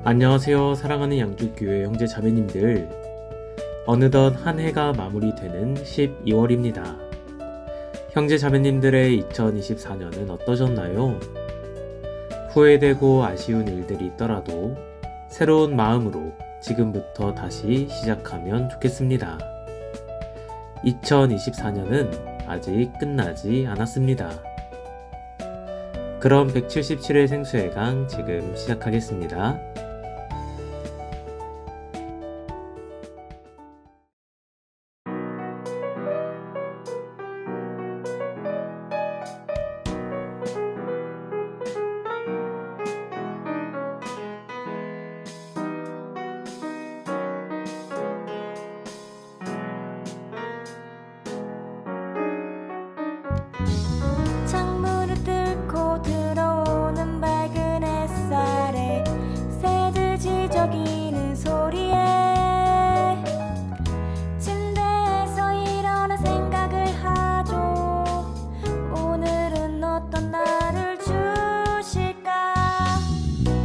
안녕하세요. 사랑하는 양주교회 형제 자매님들. 어느덧 한 해가 마무리되는 12월입니다. 형제 자매님들의 2024년은 어떠셨나요? 후회되고 아쉬운 일들이 있더라도 새로운 마음으로 지금부터 다시 시작하면 좋겠습니다. 2024년은 아직 끝나지 않았습니다. 그럼 177회 생수회강 지금 시작하겠습니다. 창문을 뚫고 들어오는 밝은 햇살에 새들 지저귀는 소리에 침대에서 일어나 생각을 하죠. 오늘은 어떤 날을 주실까.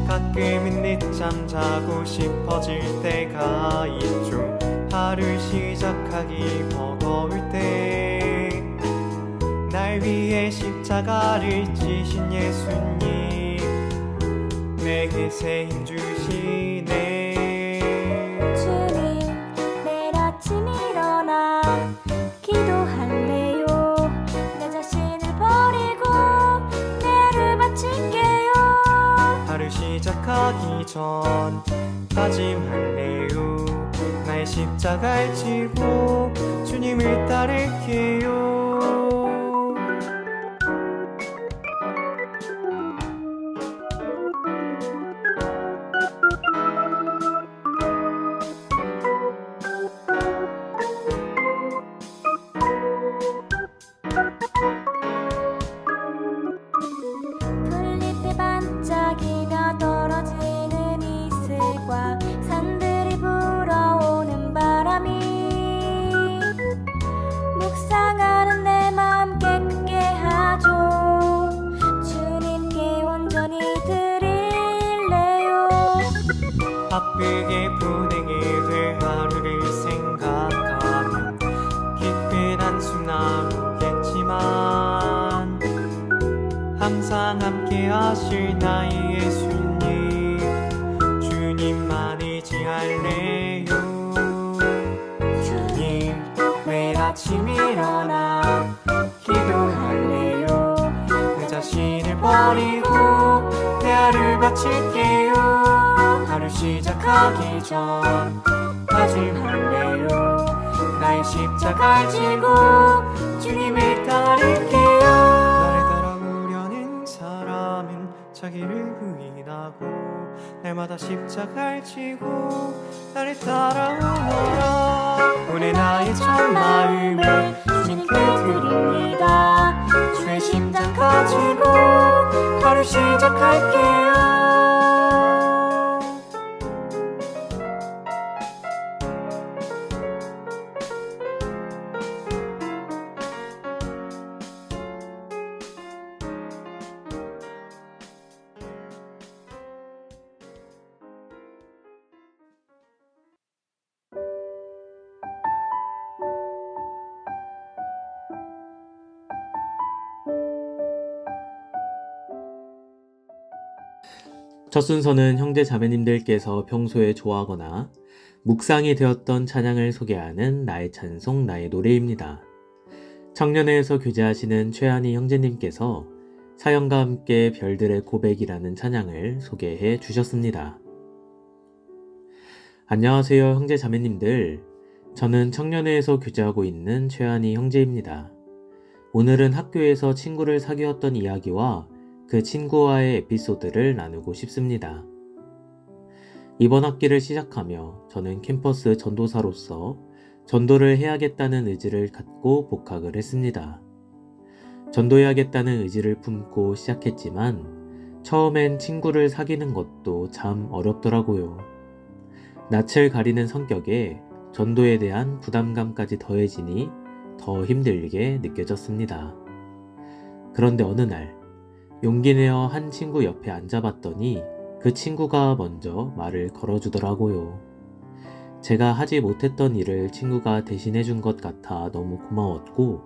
가끔은 늦잠 자고 싶어질 때가 있죠. 하루 시작하기 버거울 때 날 위해 십자가를 지신 예수님, 내게 새 힘 주시네. 주님, 내일 아침 일어나 기도할래요. 내 자신을 버리고 내 하루 바칠게요. 하루 시작하기 전 다짐할래요. 나의 십자가를 지고 주님을 따를게요. 풀잎이 반짝이며 떨어지는 이슬과 산들이 불어오는 바람이 묵상하는 내 마음 깨끗게 하죠. 주님께 온전히 드릴래요. 바쁘게 보내게 될 하루를 생각하면 기쁜 한숨 나오겠지만 항상 함께 하실 나의 예수님, 주님만 의지할래요. 주님, 매일 아침 일어나 기도할래요. 내 자신을 버리고 내 하루 바칠게요. 하루 시작하기 전 다짐할래요. 나의 십자가를 지고 주님을 따를게요. 나를 따라오려는 사람은 자기를 부인하고 날마다 십자가를 지고 나를 따라오너라. 오늘 나의 첫 마음을 주님께 드립니다. 주의 심장 가지고 하루 시작할게요. 첫 순서는 형제 자매님들께서 평소에 좋아하거나 묵상이 되었던 찬양을 소개하는 나의 찬송 나의 노래입니다. 청년회에서 교제하시는 최한희 형제님께서 사연과 함께 별들의 고백이라는 찬양을 소개해 주셨습니다. 안녕하세요 형제 자매님들. 저는 청년회에서 교제하고 있는 최한희 형제입니다. 오늘은 학교에서 친구를 사귀었던 이야기와 그 친구와의 에피소드를 나누고 싶습니다. 이번 학기를 시작하며 저는 캠퍼스 전도사로서 전도를 해야겠다는 의지를 갖고 복학을 했습니다. 전도해야겠다는 의지를 품고 시작했지만 처음엔 친구를 사귀는 것도 참 어렵더라고요. 낯을 가리는 성격에 전도에 대한 부담감까지 더해지니 더 힘들게 느껴졌습니다. 그런데 어느 날 용기 내어 한 친구 옆에 앉아봤더니 그 친구가 먼저 말을 걸어주더라고요. 제가 하지 못했던 일을 친구가 대신해 준 것 같아 너무 고마웠고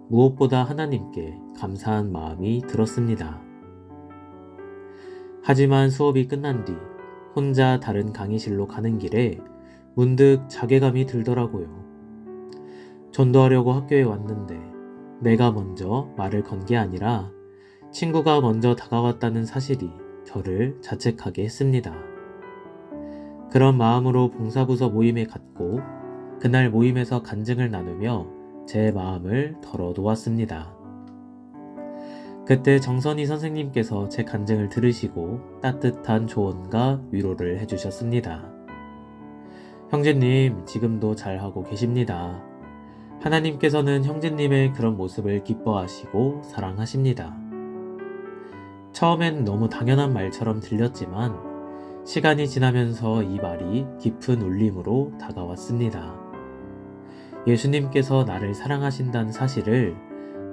무엇보다 하나님께 감사한 마음이 들었습니다. 하지만 수업이 끝난 뒤 혼자 다른 강의실로 가는 길에 문득 자괴감이 들더라고요. 전도하려고 학교에 왔는데 내가 먼저 말을 건 게 아니라 친구가 먼저 다가왔다는 사실이 저를 자책하게 했습니다. 그런 마음으로 봉사부서 모임에 갔고 그날 모임에서 간증을 나누며 제 마음을 덜어놓았습니다. 그때 정선희 선생님께서 제 간증을 들으시고 따뜻한 조언과 위로를 해주셨습니다. 형제님, 지금도 잘하고 계십니다. 하나님께서는 형제님의 그런 모습을 기뻐하시고 사랑하십니다. 처음엔 너무 당연한 말처럼 들렸지만 시간이 지나면서 이 말이 깊은 울림으로 다가왔습니다. 예수님께서 나를 사랑하신다는 사실을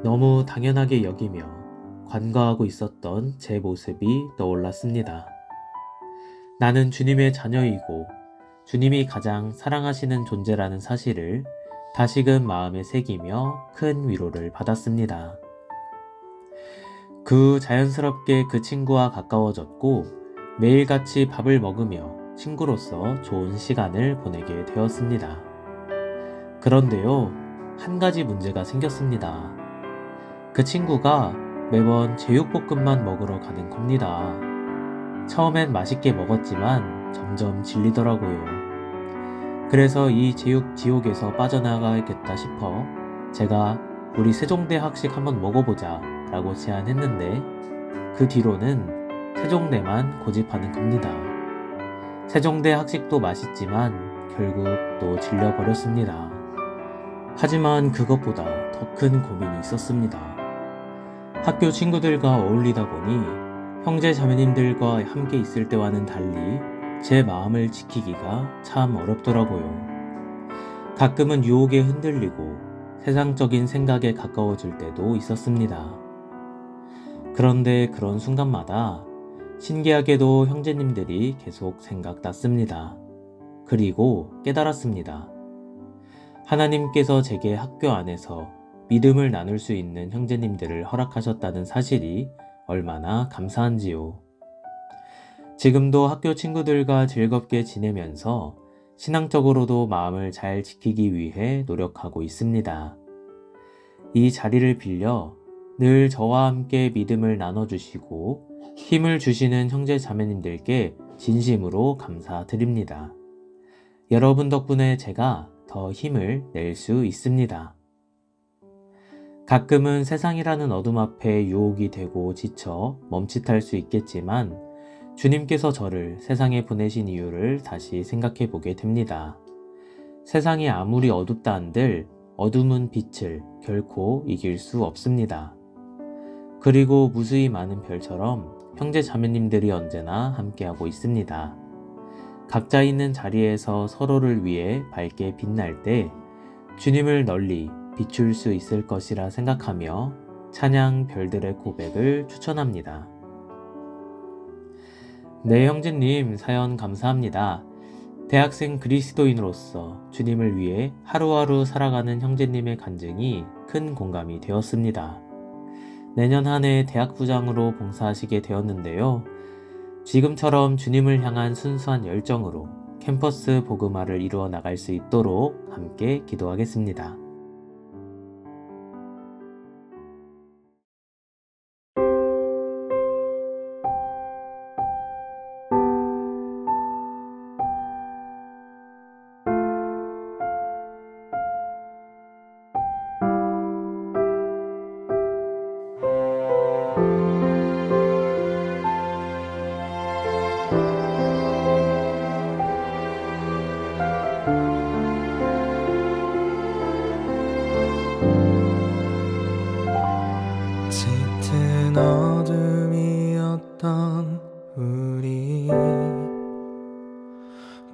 너무 당연하게 여기며 관과하고 있었던 제 모습이 떠올랐습니다. 나는 주님의 자녀이고 주님이 가장 사랑하시는 존재라는 사실을 다시금 마음에 새기며 큰 위로를 받았습니다. 그 자연스럽게 그 친구와 가까워졌고 매일같이 밥을 먹으며 친구로서 좋은 시간을 보내게 되었습니다. 그런데요, 한 가지 문제가 생겼습니다. 그 친구가 매번 제육볶음만 먹으러 가는 겁니다. 처음엔 맛있게 먹었지만 점점 질리더라고요. 그래서 이 제육 지옥에서 빠져나가야겠다 싶어 제가 우리 세종대 학식 한번 먹어보자 라고 제안했는데 그 뒤로는 세종대만 고집하는 겁니다. 세종대 학식도 맛있지만 결국 또 질려버렸습니다. 하지만 그것보다 더 큰 고민이 있었습니다. 학교 친구들과 어울리다 보니 형제 자매님들과 함께 있을 때와는 달리 제 마음을 지키기가 참 어렵더라고요. 가끔은 유혹에 흔들리고 세상적인 생각에 가까워질 때도 있었습니다. 그런데 그런 순간마다 신기하게도 형제님들이 계속 생각났습니다. 그리고 깨달았습니다. 하나님께서 제게 학교 안에서 믿음을 나눌 수 있는 형제님들을 허락하셨다는 사실이 얼마나 감사한지요. 지금도 학교 친구들과 즐겁게 지내면서 신앙적으로도 마음을 잘 지키기 위해 노력하고 있습니다. 이 자리를 빌려 늘 저와 함께 믿음을 나눠주시고 힘을 주시는 형제 자매님들께 진심으로 감사드립니다. 여러분 덕분에 제가 더 힘을 낼 수 있습니다. 가끔은 세상이라는 어둠 앞에 유혹이 되고 지쳐 멈칫할 수 있겠지만 주님께서 저를 세상에 보내신 이유를 다시 생각해 보게 됩니다. 세상이 아무리 어둡다 한들 어둠은 빛을 결코 이길 수 없습니다. 그리고 무수히 많은 별처럼 형제 자매님들이 언제나 함께하고 있습니다. 각자 있는 자리에서 서로를 위해 밝게 빛날 때 주님을 널리 비출 수 있을 것이라 생각하며 찬양 별들의 고백을 추천합니다. 네, 형제님 사연 감사합니다. 대학생 그리스도인으로서 주님을 위해 하루하루 살아가는 형제님의 간증이 큰 공감이 되었습니다. 내년 한 해 대학부장으로 봉사하시게 되었는데요. 지금처럼 주님을 향한 순수한 열정으로 캠퍼스 복음화를 이루어 나갈 수 있도록 함께 기도하겠습니다. 짙은 어둠이었던 우리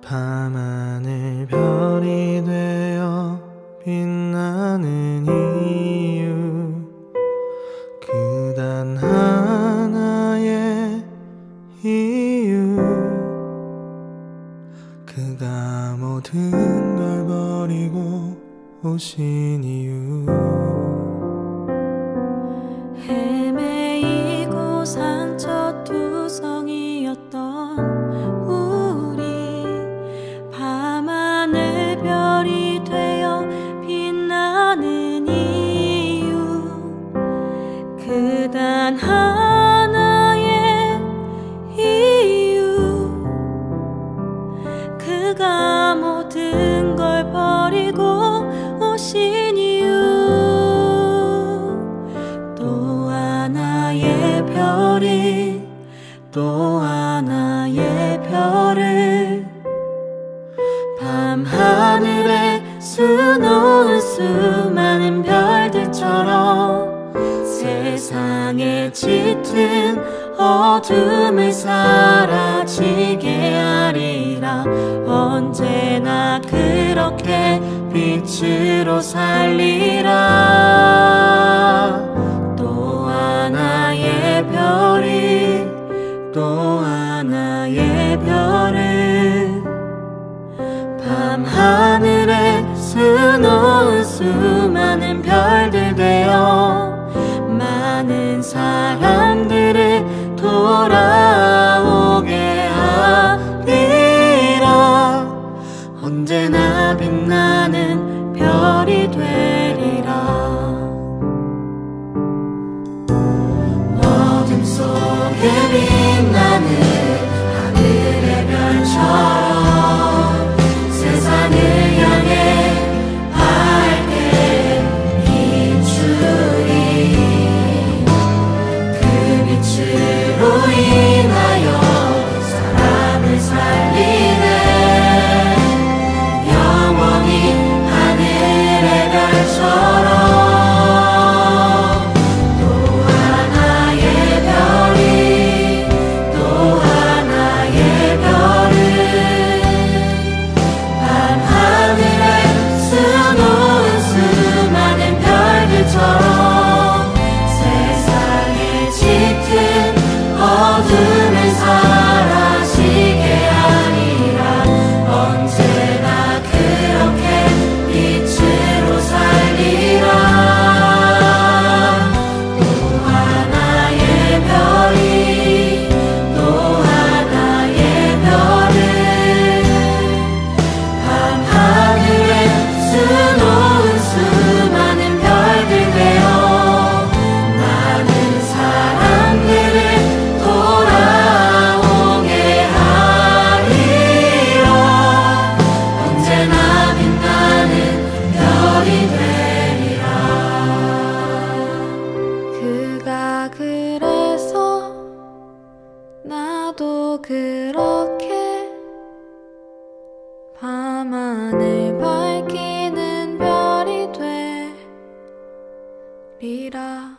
밤하늘 별이 되어 빛나는 이유 그 단 하나의 이유 단 하나의 이유, 그가 모든 걸 버리고 오신 이유. 또 하나의 별이 또 하나의 별을 밤하늘에 수놓은 수많은 별들처럼 세상에 짙은 어둠을 사라지게 하리라. 언제나 그렇게 빛으로 살리라. 또 하나의 별이 또 하나의 별을 밤하늘에 수놓은 수많은 별들 되어 많은 사람들을 돌아오게 하리라. 언제나 빛나는 별이 되리라. 어둠 속에 빛나는 하늘의 별처럼 세상을 향해 밝게 비추리. 그 빛으로 인하여 사람을 살리네. 영원히 하늘의 별처럼 또 하나의 별이 또 하나의 별을 밤하늘에 수놓은 수많은 별들처럼 세상에 짙은 어둠을 사라지게 하리라. 언제나 그렇게 빛으로 살리라. 또 하나의 별이 또 하나의 별을 밤하늘에 수놓은 수많은 별들 되어 많은 사람들을 돌아오게 하리라. 언제나 빛나는 별이 되리라. 그가 그래서 나도 그렇게 밤하늘 밝히는 별이 되리라.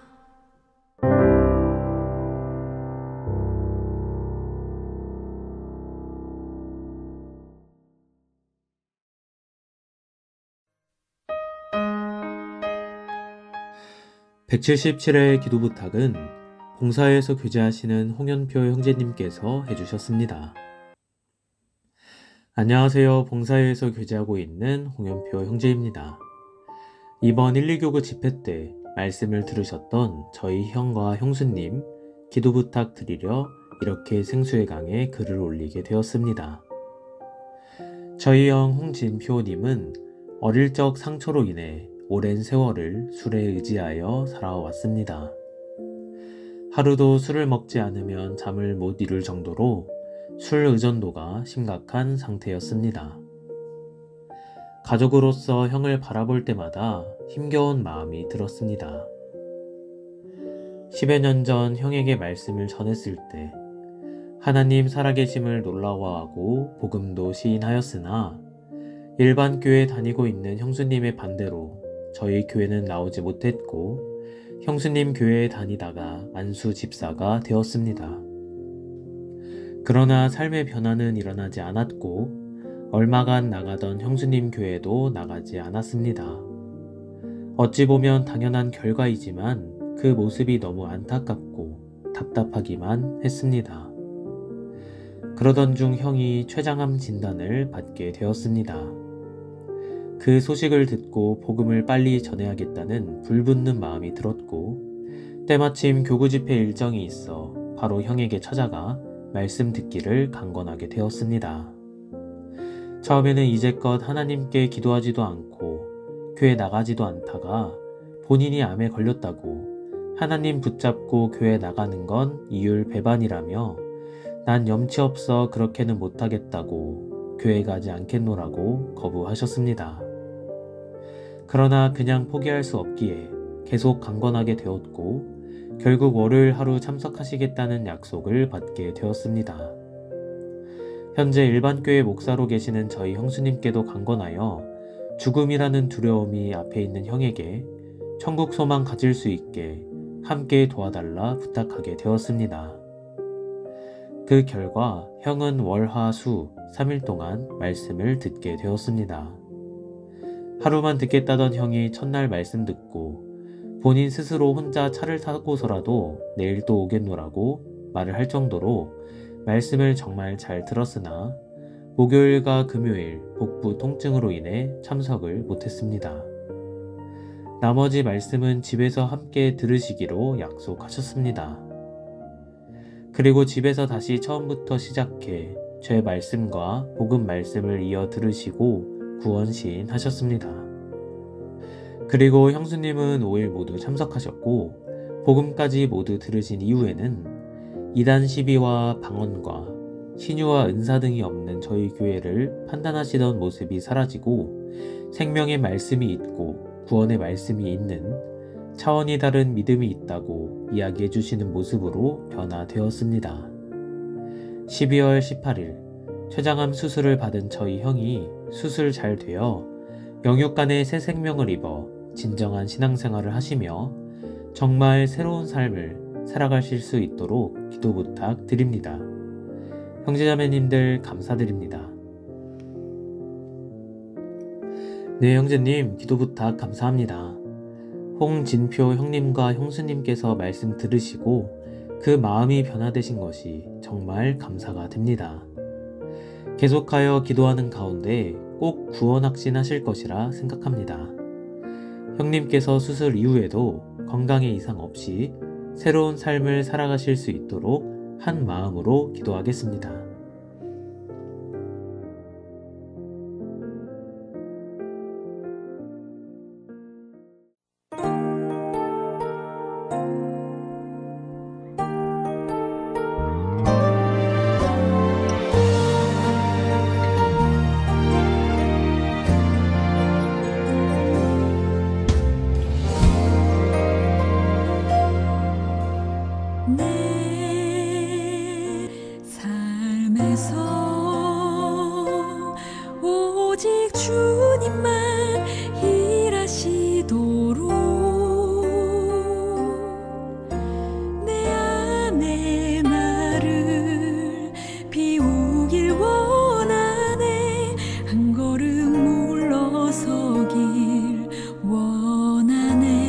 (177회) 기도 부탁은 봉사에서 교제하시는 홍현표 형제님께서 해주셨습니다. 안녕하세요. 봉사회에서 교제하고 있는 홍현표 형제입니다. 이번 1, 2교구 집회 때 말씀을 들으셨던 저희 형과 형수님 기도 부탁드리려 이렇게 생수의강에 글을 올리게 되었습니다. 저희 형 홍진표님은 어릴 적 상처로 인해 오랜 세월을 술에 의지하여 살아왔습니다. 하루도 술을 먹지 않으면 잠을 못 이룰 정도로 술 의존도가 심각한 상태였습니다. 가족으로서 형을 바라볼 때마다 힘겨운 마음이 들었습니다. 10여 년 전 형에게 말씀을 전했을 때 하나님 살아계심을 놀라워하고 복음도 시인하였으나 일반 교회에 다니고 있는 형수님의 반대로 저희 교회는 나오지 못했고 형수님 교회에 다니다가 안수 집사가 되었습니다. 그러나 삶의 변화는 일어나지 않았고 얼마간 나가던 형수님 교회도 나가지 않았습니다. 어찌 보면 당연한 결과이지만 그 모습이 너무 안타깝고 답답하기만 했습니다. 그러던 중 형이 췌장암 진단을 받게 되었습니다. 그 소식을 듣고 복음을 빨리 전해야겠다는 불붙는 마음이 들었고 때마침 교구 집회 일정이 있어 바로 형에게 찾아가 말씀 듣기를 강권하게 되었습니다. 처음에는 이제껏 하나님께 기도하지도 않고 교회 나가지도 않다가 본인이 암에 걸렸다고 하나님 붙잡고 교회 나가는 건 이율 배반이라며 난 염치 없어 그렇게는 못하겠다고 교회 가지 않겠노라고 거부하셨습니다. 그러나 그냥 포기할 수 없기에 계속 강건하게 되었고 결국 월요일 하루 참석하시겠다는 약속을 받게 되었습니다. 현재 일반교회 목사로 계시는 저희 형수님께도 강건하여 죽음이라는 두려움이 앞에 있는 형에게 천국 소망 가질 수 있게 함께 도와달라 부탁하게 되었습니다. 그 결과 형은 월, 화, 수 3일 동안 말씀을 듣게 되었습니다. 하루만 듣겠다던 형이 첫날 말씀 듣고 본인 스스로 혼자 차를 타고서라도 내일 또 오겠노라고 말을 할 정도로 말씀을 정말 잘 들었으나 목요일과 금요일 복부 통증으로 인해 참석을 못했습니다. 나머지 말씀은 집에서 함께 들으시기로 약속하셨습니다. 그리고 집에서 다시 처음부터 시작해 죄 말씀과 복음 말씀을 이어 들으시고 구원 시인하셨습니다. 그리고 형수님은 5일 모두 참석하셨고 복음까지 모두 들으신 이후에는 이단 시비와 방언과 신유와 은사 등이 없는 저희 교회를 판단하시던 모습이 사라지고 생명의 말씀이 있고 구원의 말씀이 있는 차원이 다른 믿음이 있다고 이야기해 주시는 모습으로 변화되었습니다. 12월 18일 췌장암 수술을 받은 저희 형이 수술 잘 되어 영육간의 새 생명을 입어 진정한 신앙생활을 하시며 정말 새로운 삶을 살아가실 수 있도록 기도 부탁드립니다. 형제자매님들 감사드립니다. 네, 형제님 기도 부탁 감사합니다. 홍진표 형님과 형수님께서 말씀 들으시고 그 마음이 변화되신 것이 정말 감사가 됩니다. 계속하여 기도하는 가운데 꼭 구원 확신하실 것이라 생각합니다. 형님께서 수술 이후에도 건강에 이상 없이 새로운 삶을 살아가실 수 있도록 한 마음으로 기도하겠습니다. 내 삶에서 오직 주님만 일하시도록 내 안에 나를 비우길 원하네. 한 걸음 물러서길 원하네.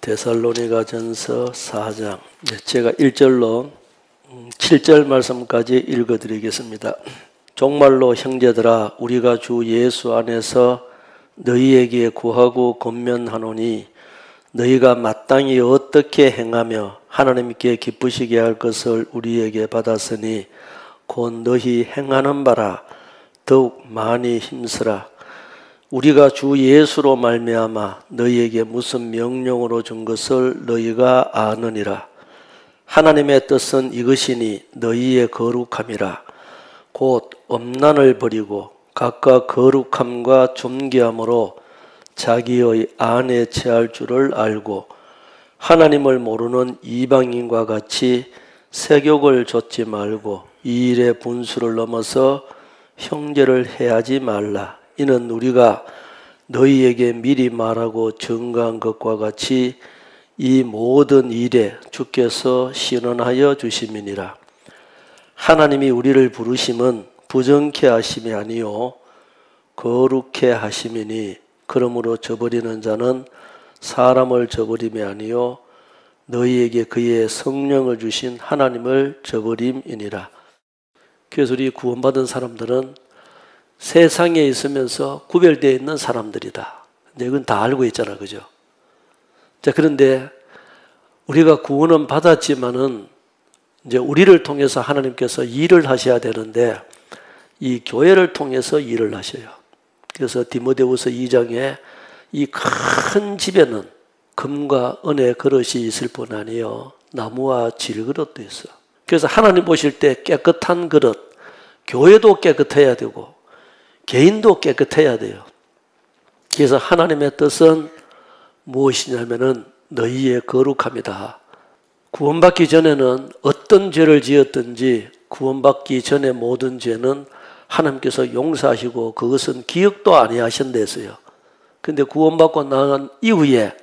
데살로니가전서 4장. 제가 1절로 7절 말씀까지 읽어드리겠습니다. 정말로 형제들아 우리가 주 예수 안에서 너희에게 구하고 권면하노니 너희가 마땅히 어떻게 행하며 하나님께 기쁘시게 할 것을 우리에게 받았으니 곧 너희 행하는 바라 더욱 많이 힘쓰라. 우리가 주 예수로 말미암아 너희에게 무슨 명령으로 준 것을 너희가 아느니라. 하나님의 뜻은 이것이니 너희의 거룩함이라. 곧 엄난을 버리고 각각 거룩함과 존귀함으로 자기의 안에 체할 줄을 알고 하나님을 모르는 이방인과 같이 세욕을 좇지 말고 이 일의 분수를 넘어서 형제를 해하지 말라. 이는 우리가 너희에게 미리 말하고 증거한 것과 같이 이 모든 일에 주께서 신원하여 주심이니라. 하나님이 우리를 부르심은 부정케 하심이 아니요 거룩케 하심이니 그러므로 저버리는 자는 사람을 저버림이 아니요 너희에게 그의 성령을 주신 하나님을 저버림이니라. 그래서 우리 구원받은 사람들은 세상에 있으면서 구별되어 있는 사람들이다. 이건 다 알고 있잖아, 그죠? 자, 그런데 우리가 구원은 받았지만은 이제 우리를 통해서 하나님께서 일을 하셔야 되는데 이 교회를 통해서 일을 하셔요. 그래서 디모데후서 2장에 이 큰 집에는 금과 은의 그릇이 있을 뿐 아니요 나무와 질그릇도 있어. 그래서 하나님 보실 때 깨끗한 그릇, 교회도 깨끗해야 되고 개인도 깨끗해야 돼요. 그래서 하나님의 뜻은 무엇이냐면은 너희의 거룩함이다. 구원받기 전에는 어떤 죄를 지었든지 구원받기 전에 모든 죄는 하나님께서 용서하시고 그것은 기억도 아니하신댔어요. 근데 구원받고 난 이후에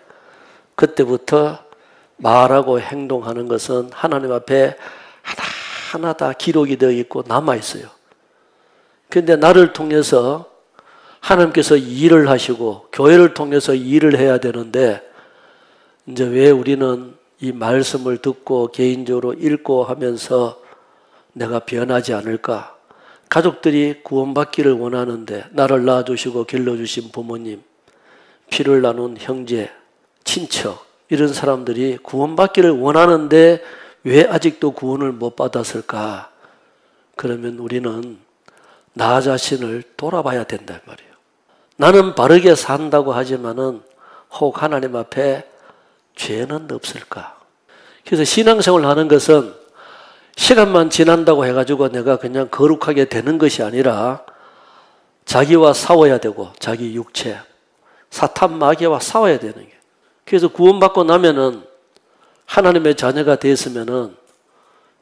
그때부터 말하고 행동하는 것은 하나님 앞에 하나하나 다 기록이 되어 있고 남아있어요. 근데 나를 통해서 하나님께서 일을 하시고 교회를 통해서 일을 해야 되는데 이제 왜 우리는 이 말씀을 듣고 개인적으로 읽고 하면서 내가 변하지 않을까? 가족들이 구원받기를 원하는데 나를 낳아주시고 길러주신 부모님, 피를 나눈 형제, 친척 이런 사람들이 구원받기를 원하는데 왜 아직도 구원을 못 받았을까? 그러면 우리는 나 자신을 돌아봐야 된단 말이에요. 나는 바르게 산다고 하지만은 혹 하나님 앞에 죄는 없을까? 그래서 신앙생활을 하는 것은 시간만 지난다고 해가지고 내가 그냥 거룩하게 되는 것이 아니라 자기와 싸워야 되고 자기 육체, 사탄 마귀와 싸워야 되는 게. 그래서 구원받고 나면은 하나님의 자녀가 됐으면은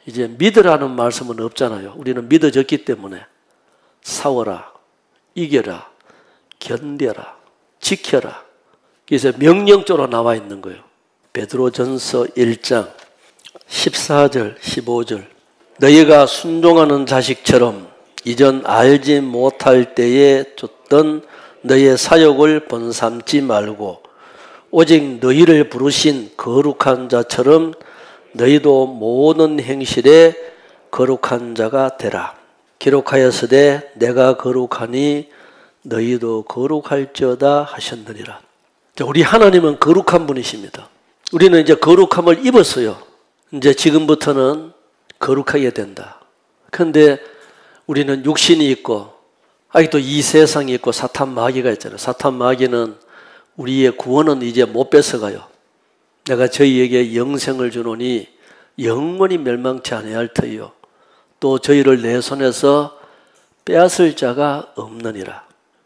이제 믿으라는 말씀은 없잖아요. 우리는 믿어졌기 때문에 싸워라, 이겨라, 견뎌라, 지켜라. 그래서 명령조로 나와 있는 거예요. 베드로전서 1장 14절 15절 너희가 순종하는 자식처럼 이전 알지 못할 때에 줬던 너희의 사역을 번삼지 말고 오직 너희를 부르신 거룩한 자처럼 너희도 모든 행실에 거룩한 자가 되라. 기록하였으되 내가 거룩하니 너희도 거룩할지어다 하셨느니라. 우리 하나님은 거룩한 분이십니다. 우리는 이제 거룩함을 입었어요. 이제 지금부터는 거룩하게 된다. 그런데 우리는 육신이 있고 아직도 이 세상이 있고 사탄 마귀가 있잖아요. 사탄 마귀는 우리의 구원은 이제 못 뺏어가요. 내가 저희에게 영생을 주노니 영원히 멸망치 아니할 터이요 또 저희를 내 손에서 빼앗을 자가 없느니라.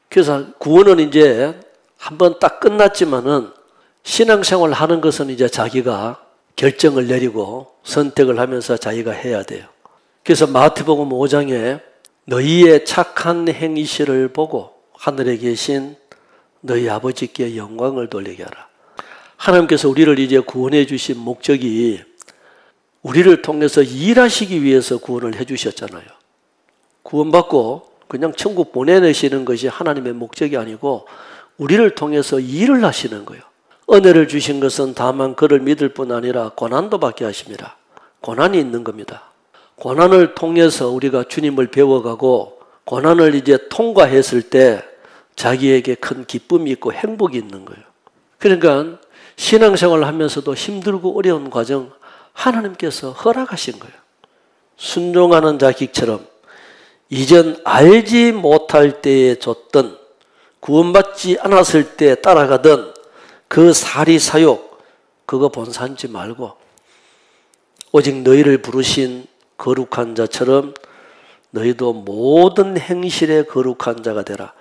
그래서 구원은 이제 한번 딱 끝났지만은 신앙생활 하는 것은 이제 자기가 결정을 내리고 선택을 하면서 자기가 해야 돼요. 그래서 마태복음 5장에 너희의 착한 행실을 보고 하늘에 계신 너희 아버지께 영광을 돌리게 하라. 하나님께서 우리를 이제 구원해 주신 목적이 우리를 통해서 일하시기 위해서 구원을 해 주셨잖아요. 구원받고 그냥 천국 보내내시는 것이 하나님의 목적이 아니고 우리를 통해서 일을 하시는 거예요. 은혜를 주신 것은 다만 그를 믿을 뿐 아니라 고난도 받게 하심이라. 고난이 있는 겁니다. 고난을 통해서 우리가 주님을 배워가고 고난을 이제 통과했을 때 자기에게 큰 기쁨이 있고 행복이 있는 거예요. 그러니까 신앙생활을 하면서도 힘들고 어려운 과정 하나님께서 허락하신 거예요. 순종하는 자식처럼 이전 알지 못할 때에 줬던, 구원받지 않았을 때 따라가던 그 사리 사욕, 그거 본삼지 말고 오직 너희를 부르신 거룩한 자처럼 너희도 모든 행실에 거룩한 자가 되라.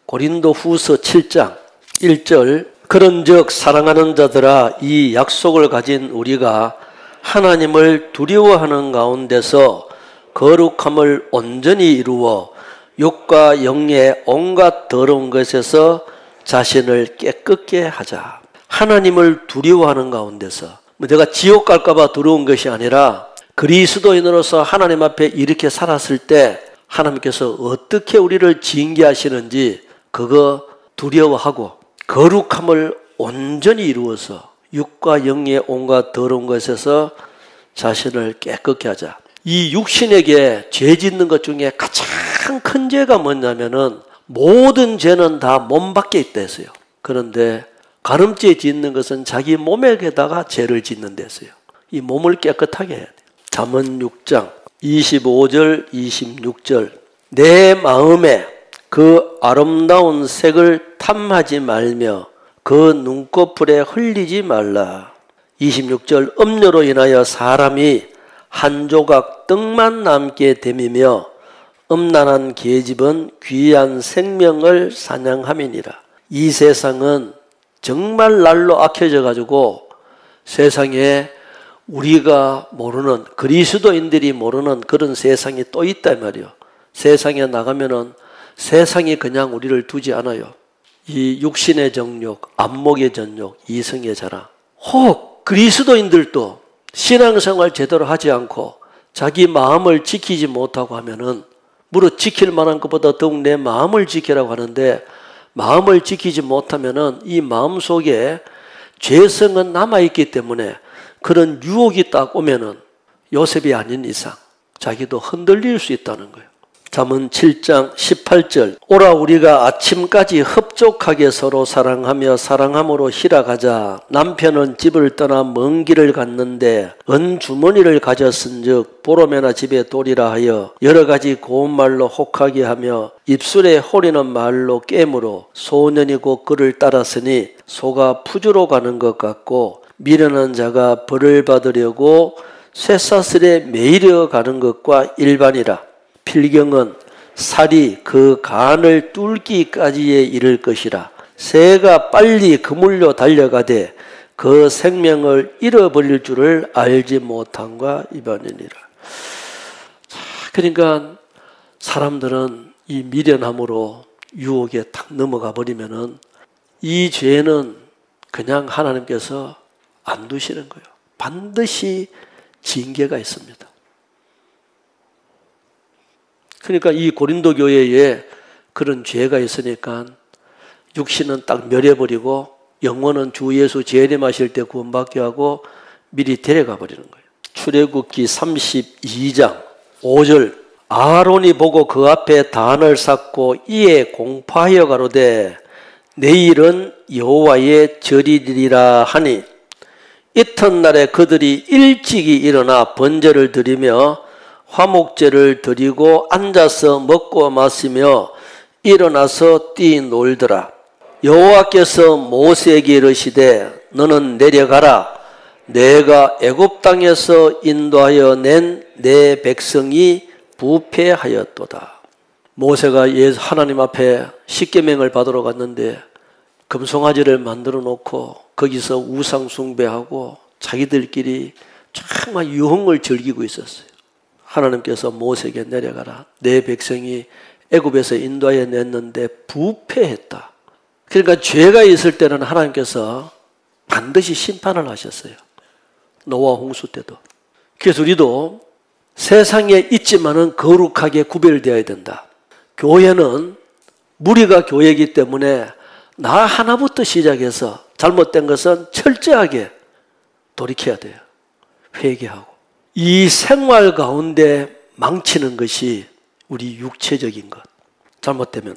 고린도 후서 7장 1절 그런즉 사랑하는 자들아 이 약속을 가진 우리가 하나님을 두려워하는 가운데서 거룩함을 온전히 이루어 육과 영의 온갖 더러운 것에서 자신을 깨끗게 하자. 하나님을 두려워하는 가운데서, 내가 지옥 갈까봐 두려운 것이 아니라 그리스도인으로서 하나님 앞에 이렇게 살았을 때 하나님께서 어떻게 우리를 징계하시는지 그거 두려워하고 거룩함을 온전히 이루어서 육과 영의 온갖 더러운 것에서 자신을 깨끗게 하자. 이 육신에게 죄 짓는 것 중에 가장 큰 죄가 뭐냐면은 모든 죄는 다 몸 밖에 있다 했어요. 그런데 가늠죄 짓는 것은 자기 몸에게다가 죄를 짓는 데서요. 이 몸을 깨끗하게 해야 돼요. 잠언 6장 25절 26절 내 마음에 그 아름다운 색을 탐하지 말며 그 눈꺼풀에 흘리지 말라. 26절 음료로 인하여 사람이 한 조각 떡만 남게 됨이며 음란한 계집은 귀한 생명을 사냥함이니라. 이 세상은 정말 날로 악해져 가지고 세상에 우리가 모르는, 그리스도인들이 모르는 그런 세상이 또 있단 말이에요. 세상에 나가면은 세상이 그냥 우리를 두지 않아요. 이 육신의 정욕, 안목의 전욕, 이성의 자랑. 혹 그리스도인들도 신앙생활 제대로 하지 않고 자기 마음을 지키지 못하고 하면은, 무릇 지킬 만한 것보다 더욱 내 마음을 지키라고 하는데 마음을 지키지 못하면은 이 마음 속에 죄성은 남아있기 때문에 그런 유혹이 딱 오면은 요셉이 아닌 이상 자기도 흔들릴 수 있다는 거예요. 잠언 7장 18절 오라 우리가 아침까지 흡족하게 서로 사랑하며 사랑함으로 희락하자. 남편은 집을 떠나 먼 길을 갔는데 은주머니를 가졌은즉 보로매나 집에 도리라 하여 여러 가지 고운 말로 혹하게 하며 입술에 호리는 말로 깨물어 소년이 곧 그를 따랐으니 소가 푸주로 가는 것 같고 미련한 자가 벌을 받으려고 쇠사슬에 매이려 가는 것과 일반이라. 필경은 살이 그 간을 뚫기까지에 이를 것이라. 새가 빨리 그물려 달려가되 그 생명을 잃어버릴 줄을 알지 못함과 이반이니라. 그러니까 사람들은 이 미련함으로 유혹에 탁 넘어가 버리면은 이 죄는 그냥 하나님께서 안 두시는 거예요. 반드시 징계가 있습니다. 그러니까 이 고린도 교회에 그런 죄가 있으니까 육신은 딱 멸해버리고 영혼은 주 예수 재림하실 때 구원받게 하고 미리 데려가 버리는 거예요. 출애굽기 32장 5절 아론이 보고 그 앞에 단을 쌓고 이에 공파하여 가로되 내일은 여호와의 절이리라 하니 이튿날에 그들이 일찍이 일어나 번제를 드리며 화목제를 드리고 앉아서 먹고 마시며 일어나서 뛰놀더라. 여호와께서 모세에게 이르시되 너는 내려가라. 내가 애굽 땅에서 인도하여 낸 내 백성이 부패하였도다. 모세가 하나님 앞에 십계명을 받으러 갔는데 금송아지를 만들어 놓고 거기서 우상 숭배하고 자기들끼리 정말 유흥을 즐기고 있었어요. 하나님께서 모세에게 내려가라. 내 백성이 애굽에서 인도하여 냈는데 부패했다. 그러니까 죄가 있을 때는 하나님께서 반드시 심판을 하셨어요. 노아 홍수 때도. 그래서 우리도 세상에 있지만은 거룩하게 구별되어야 된다. 교회는 무리가 교회이기 때문에 나 하나부터 시작해서 잘못된 것은 철저하게 돌이켜야 돼요. 회개하고. 이 생활 가운데 망치는 것이 우리 육체적인 것. 잘못되면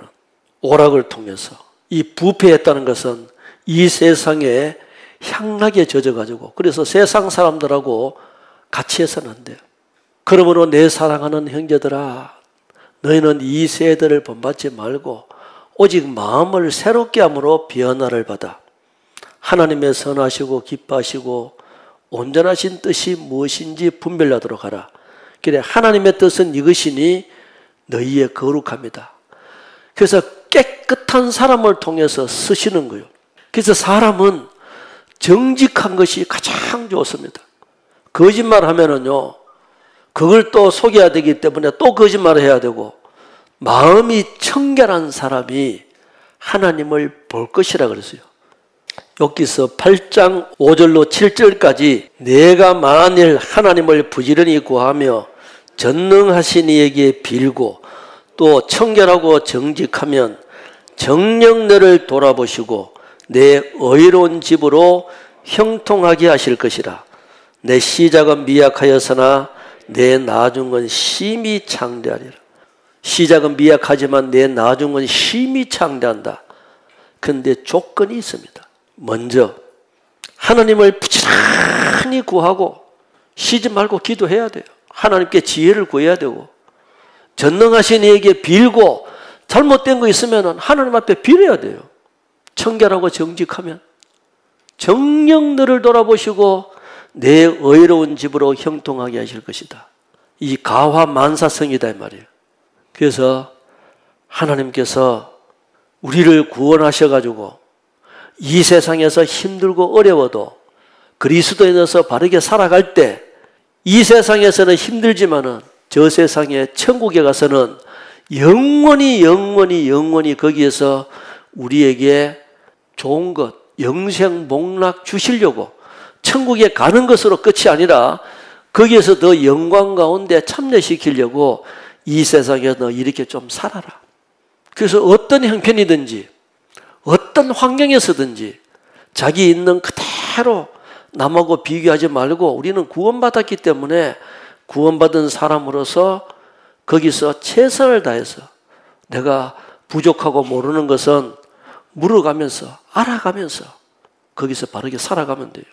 오락을 통해서 이 부패했다는 것은 이 세상에 향락에 젖어가지고 그래서 세상 사람들하고 같이 해서는 안 돼요. 그러므로 내 사랑하는 형제들아, 너희는 이 세대를 본받지 말고 오직 마음을 새롭게 함으로 변화를 받아 하나님의 선하시고 기뻐하시고 온전하신 뜻이 무엇인지 분별하도록 하라. 그래, 하나님의 뜻은 이것이니 너희의 거룩합니다. 그래서 깨끗한 사람을 통해서 쓰시는 거예요. 그래서 사람은 정직한 것이 가장 좋습니다. 거짓말하면은요, 그걸 또 속여야 되기 때문에 또 거짓말을 해야 되고, 마음이 청결한 사람이 하나님을 볼 것이라 그랬어요. 욥기서 8장 5절로 7절까지 내가 만일 하나님을 부지런히 구하며 전능하신 이에게 빌고 또 청결하고 정직하면 정녕 너를 돌아보시고 내 의로운 집으로 형통하게 하실 것이라. 내 시작은 미약하였으나 내 나중은 심히 창대하리라. 시작은 미약하지만 내 나중은 심히 창대한다. 그런데 조건이 있습니다. 먼저 하나님을 부지런히 구하고 쉬지 말고 기도해야 돼요. 하나님께 지혜를 구해야 되고, 전능하신 이에게 빌고, 잘못된 거 있으면 하나님 앞에 빌어야 돼요. 청결하고 정직하면 정녕 너를 돌아보시고 내 의로운 집으로 형통하게 하실 것이다. 이 가화만사성이다 이 말이에요. 그래서 하나님께서 우리를 구원하셔가지고 이 세상에서 힘들고 어려워도 그리스도인으로서 바르게 살아갈 때 이 세상에서는 힘들지만은 저 세상에 천국에 가서는 영원히 거기에서 우리에게 좋은 것, 영생 복락 주시려고 천국에 가는 것으로 끝이 아니라 거기에서 더 영광 가운데 참여시키려고 이 세상에 너 이렇게 좀 살아라. 그래서 어떤 형편이든지 어떤 환경에서든지 자기 있는 그대로 남하고 비교하지 말고 우리는 구원받았기 때문에 구원받은 사람으로서 거기서 최선을 다해서 내가 부족하고 모르는 것은 물어가면서 알아가면서 거기서 바르게 살아가면 돼요.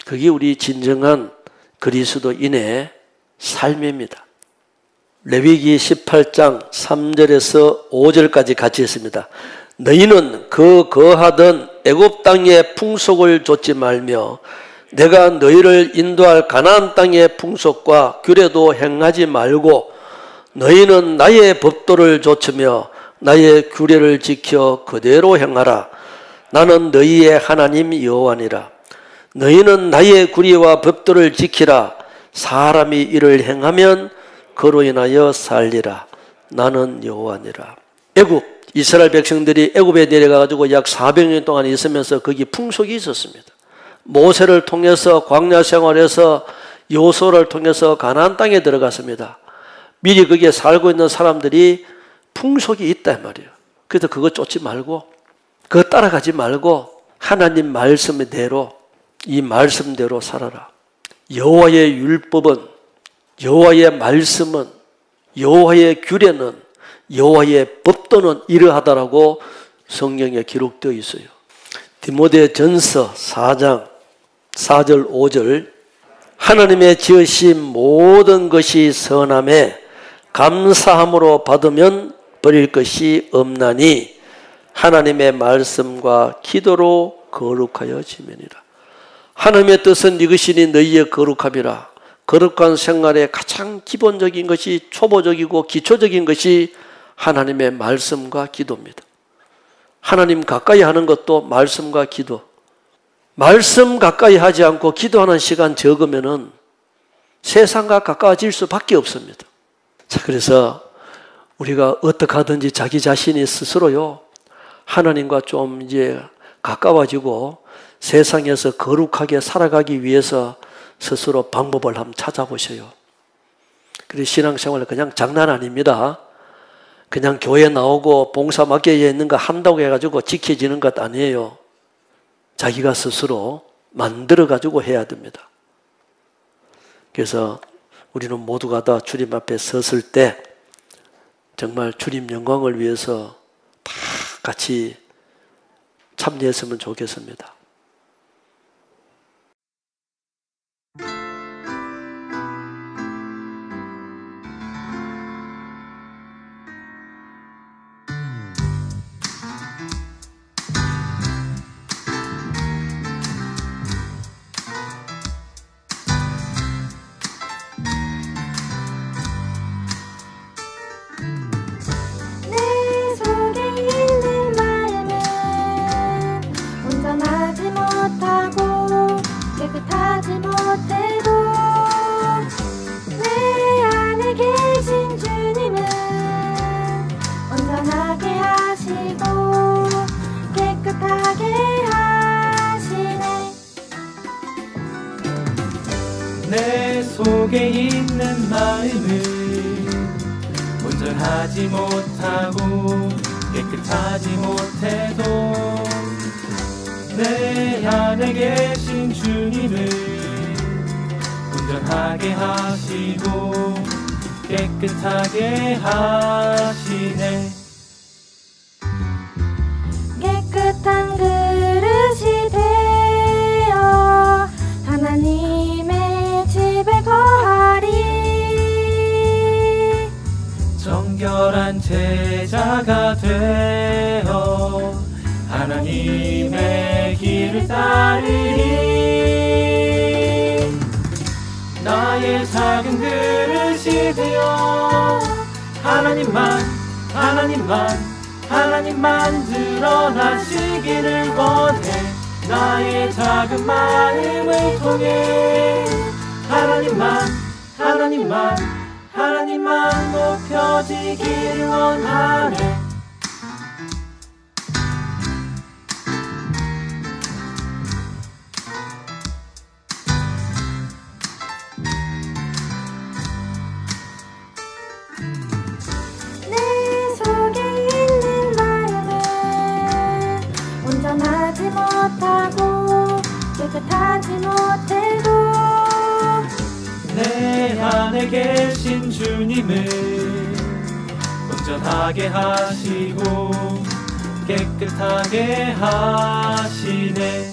그게 우리 진정한 그리스도인의 삶입니다. 레위기 18장 3절에서 5절까지 같이 했습니다. 너희는 그 거하던 애굽 땅의 풍속을 좇지 말며 내가 너희를 인도할 가나안 땅의 풍속과 규례도 행하지 말고 너희는 나의 법도를 좇으며 나의 규례를 지켜 그대로 행하라. 나는 너희의 하나님 여호와니라. 너희는 나의 규례와 법도를 지키라. 사람이 이를 행하면 그로 인하여 살리라. 나는 여호와니라. 애굽 이스라엘 백성들이 애굽에 내려가지고 약 400년 동안 있으면서 거기 풍속이 있었습니다. 모세를 통해서 광야 생활에서 여호수아를 통해서 가나안 땅에 들어갔습니다. 미리 거기에 살고 있는 사람들이 풍속이 있다 말이에요. 그래서 그거 쫓지 말고 그거 따라가지 말고 하나님 말씀대로 이 말씀대로 살아라. 여호와의 율법은 여호와의 말씀은 여호와의 규례는 여호와의 법도는 이러하다라고 성경에 기록되어 있어요. 디모데전서 4장 4절 5절 하나님의 지으신 모든 것이 선함에 감사함으로 받으면 버릴 것이 없나니 하나님의 말씀과 기도로 거룩하여 지면이라. 하나님의 뜻은 이것이니 너희의 거룩함이라. 거룩한 생활의 가장 기본적인 것이 초보적이고 기초적인 것이 하나님의 말씀과 기도입니다. 하나님 가까이 하는 것도 말씀과 기도. 말씀 가까이 하지 않고 기도하는 시간 적으면은 세상과 가까워질 수밖에 없습니다. 자, 그래서 우리가 어떻게 하든지 자기 자신이 스스로요, 하나님과 좀 이제 가까워지고 세상에서 거룩하게 살아가기 위해서 스스로 방법을 한번 찾아보셔요. 그래서 신앙생활은 그냥 장난 아닙니다. 그냥 교회 나오고 봉사 맡겨져 있는 거 한다고 해가지고 지켜지는 것 아니에요. 자기가 스스로 만들어가지고 해야 됩니다. 그래서 우리는 모두가 다 주님 앞에 섰을 때 정말 주님 영광을 위해서 다 같이 참여했으면 좋겠습니다. 내 속에 있는 마음을 온전하지 못하고 깨끗하지 못해도 내 안에 계신 주님을 온전하게 하시고 깨끗하게 하시네. 깨끗한 그릇이 되어 하나님의 집에 거하리. 정결한 제자가 되어 하나님의 길을 따르리. 나의 작은 그릇이 되어 하나님만 드러나시기를 원해. 나의 작은 마음을 통해 하나님만 높여지기를 원하네. 내 속에 있는 마음은 온전하지 못하고 깨끗하지 못해도 내 안에 계신 주님을 온전하게 하시고 깨끗하게 하시네.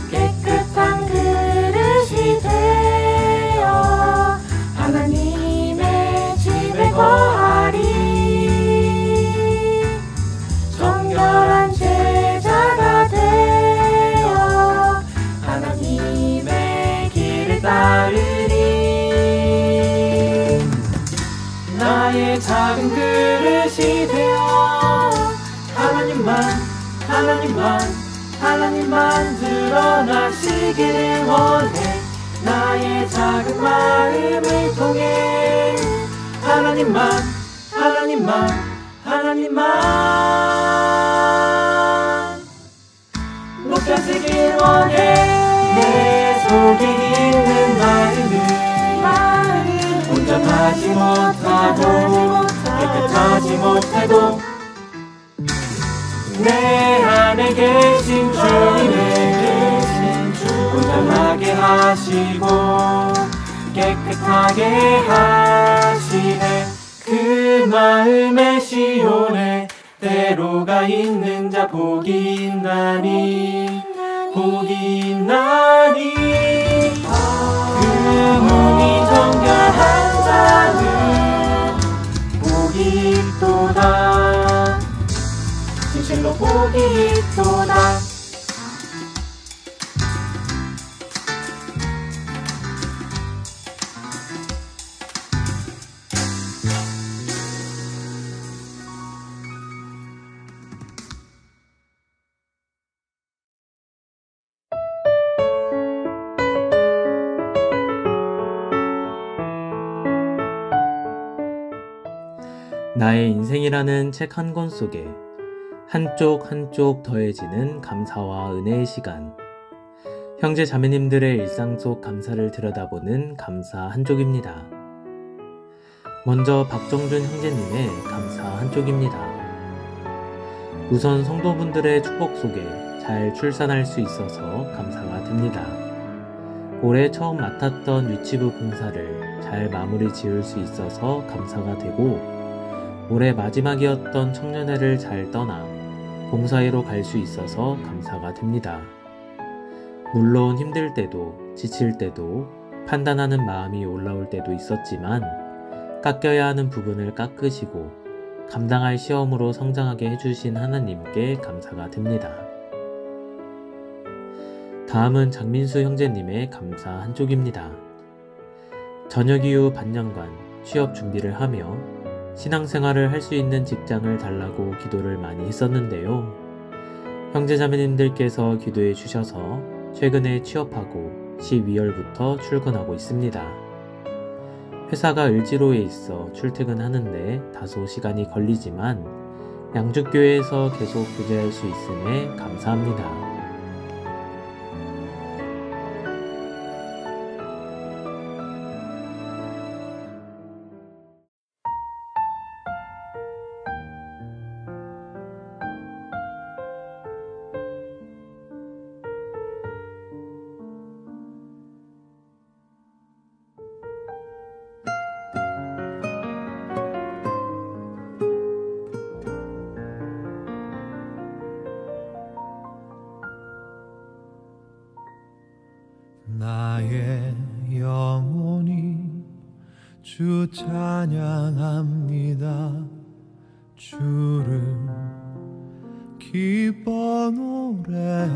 깨끗한 그릇이 되어 하나님의 집에 거하리. 정결한 제자가 되어 하나님의 길을 따르리. 나의 작은 그릇이 되어 하나님만 드러나시기를 원해. 나의 작은 마음을 통해 하나님만 높여지길 원해. 내 속에 있는 마음을 온전하지 못하고 깨끗하지 못해도 내 안에 계신 주님을 온전하게 하시고 깨끗하게 하시네. 그 마음의 시온에 때로가 있는 자 복이 있나니 복이 있나니. 그 눈이 정결한 자는 복이 있도다. 진실로 복이 있도다. 나의 인생이라는 책 한 권 속에 한쪽 한쪽 더해지는 감사와 은혜의 시간. 형제 자매님들의 일상 속 감사를 들여다보는 감사 한쪽입니다. 먼저 박정준 형제님의 감사 한쪽입니다. 우선 성도분들의 축복 속에 잘 출산할 수 있어서 감사가 됩니다. 올해 처음 맡았던 유치부 봉사를 잘 마무리 지을 수 있어서 감사가 되고, 올해 마지막이었던 청년회를 잘 떠나 봉사회로 갈 수 있어서 감사가 됩니다. 물론 힘들 때도 지칠 때도 판단하는 마음이 올라올 때도 있었지만, 깎여야 하는 부분을 깎으시고 감당할 시험으로 성장하게 해주신 하나님께 감사가 됩니다. 다음은 장민수 형제님의 감사 한쪽입니다. 전역 이후 반년간 취업 준비를 하며 신앙생활을 할 수 있는 직장을 달라고 기도를 많이 했었는데요. 형제자매님들께서 기도해 주셔서 최근에 취업하고 12월부터 출근하고 있습니다. 회사가 을지로에 있어 출퇴근하는데 다소 시간이 걸리지만 양주교회에서 계속 교제할 수 있음에 감사합니다. 나의 영혼이 주 찬양합니다. 주를 기뻐 노래합니다.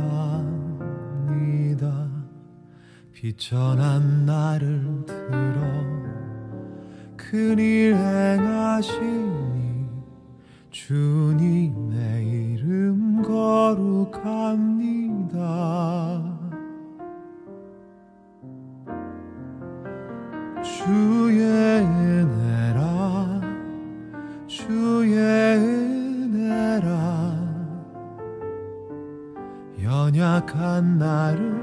비천한 나를 들어 큰일 행하시니 주님의 이름 거룩합니다. 주의 은혜라 주의 은혜라 연약한 나를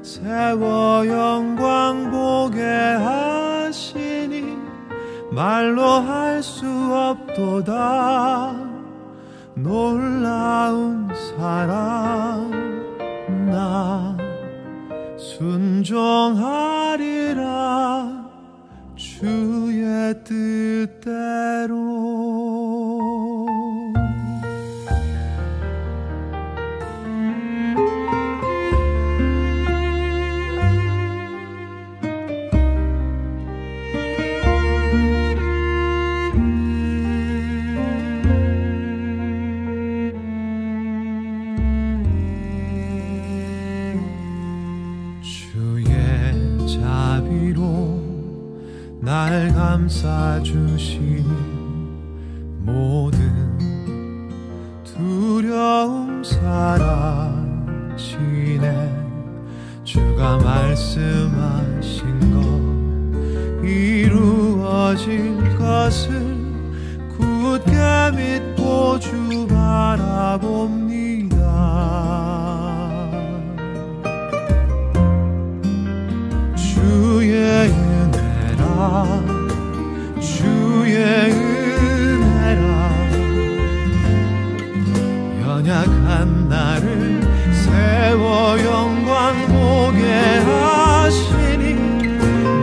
세워 영광 보게 하시니 말로 할 수 없도다. 놀라운 사랑 나 순종하리라 주의 뜻대로. 날 감싸주시니 모든 두려움 사라지네. 주가 말씀하신 것 이루어질 것을 굳게 믿고 주 바라봅니다. 주의 주의 은혜라 연약한 나를 세워 영광 보게 하시니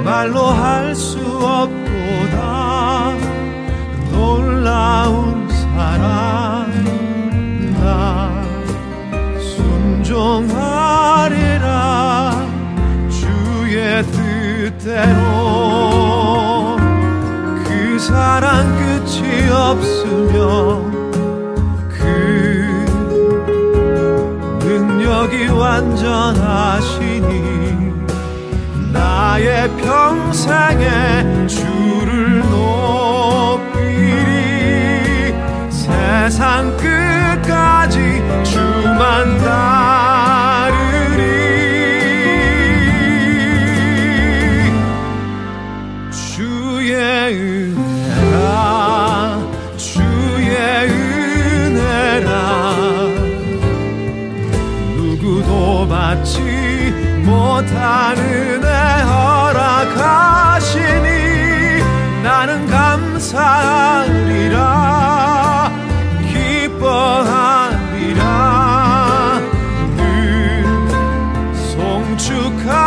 말로 할 수 없도다. 놀라운 사랑 나 순종하리라 주의 뜻대로. 그 사랑 끝이 없으며 그 능력이 완전하시니 나의 평생에 주를 높이리. 세상 끝까지 주만 따르리. 주의 은혜라 주의 은혜라 누구도 받지 못한 은혜 허락하시니 나는 살리라 기뻐하리라 늘 송축하리라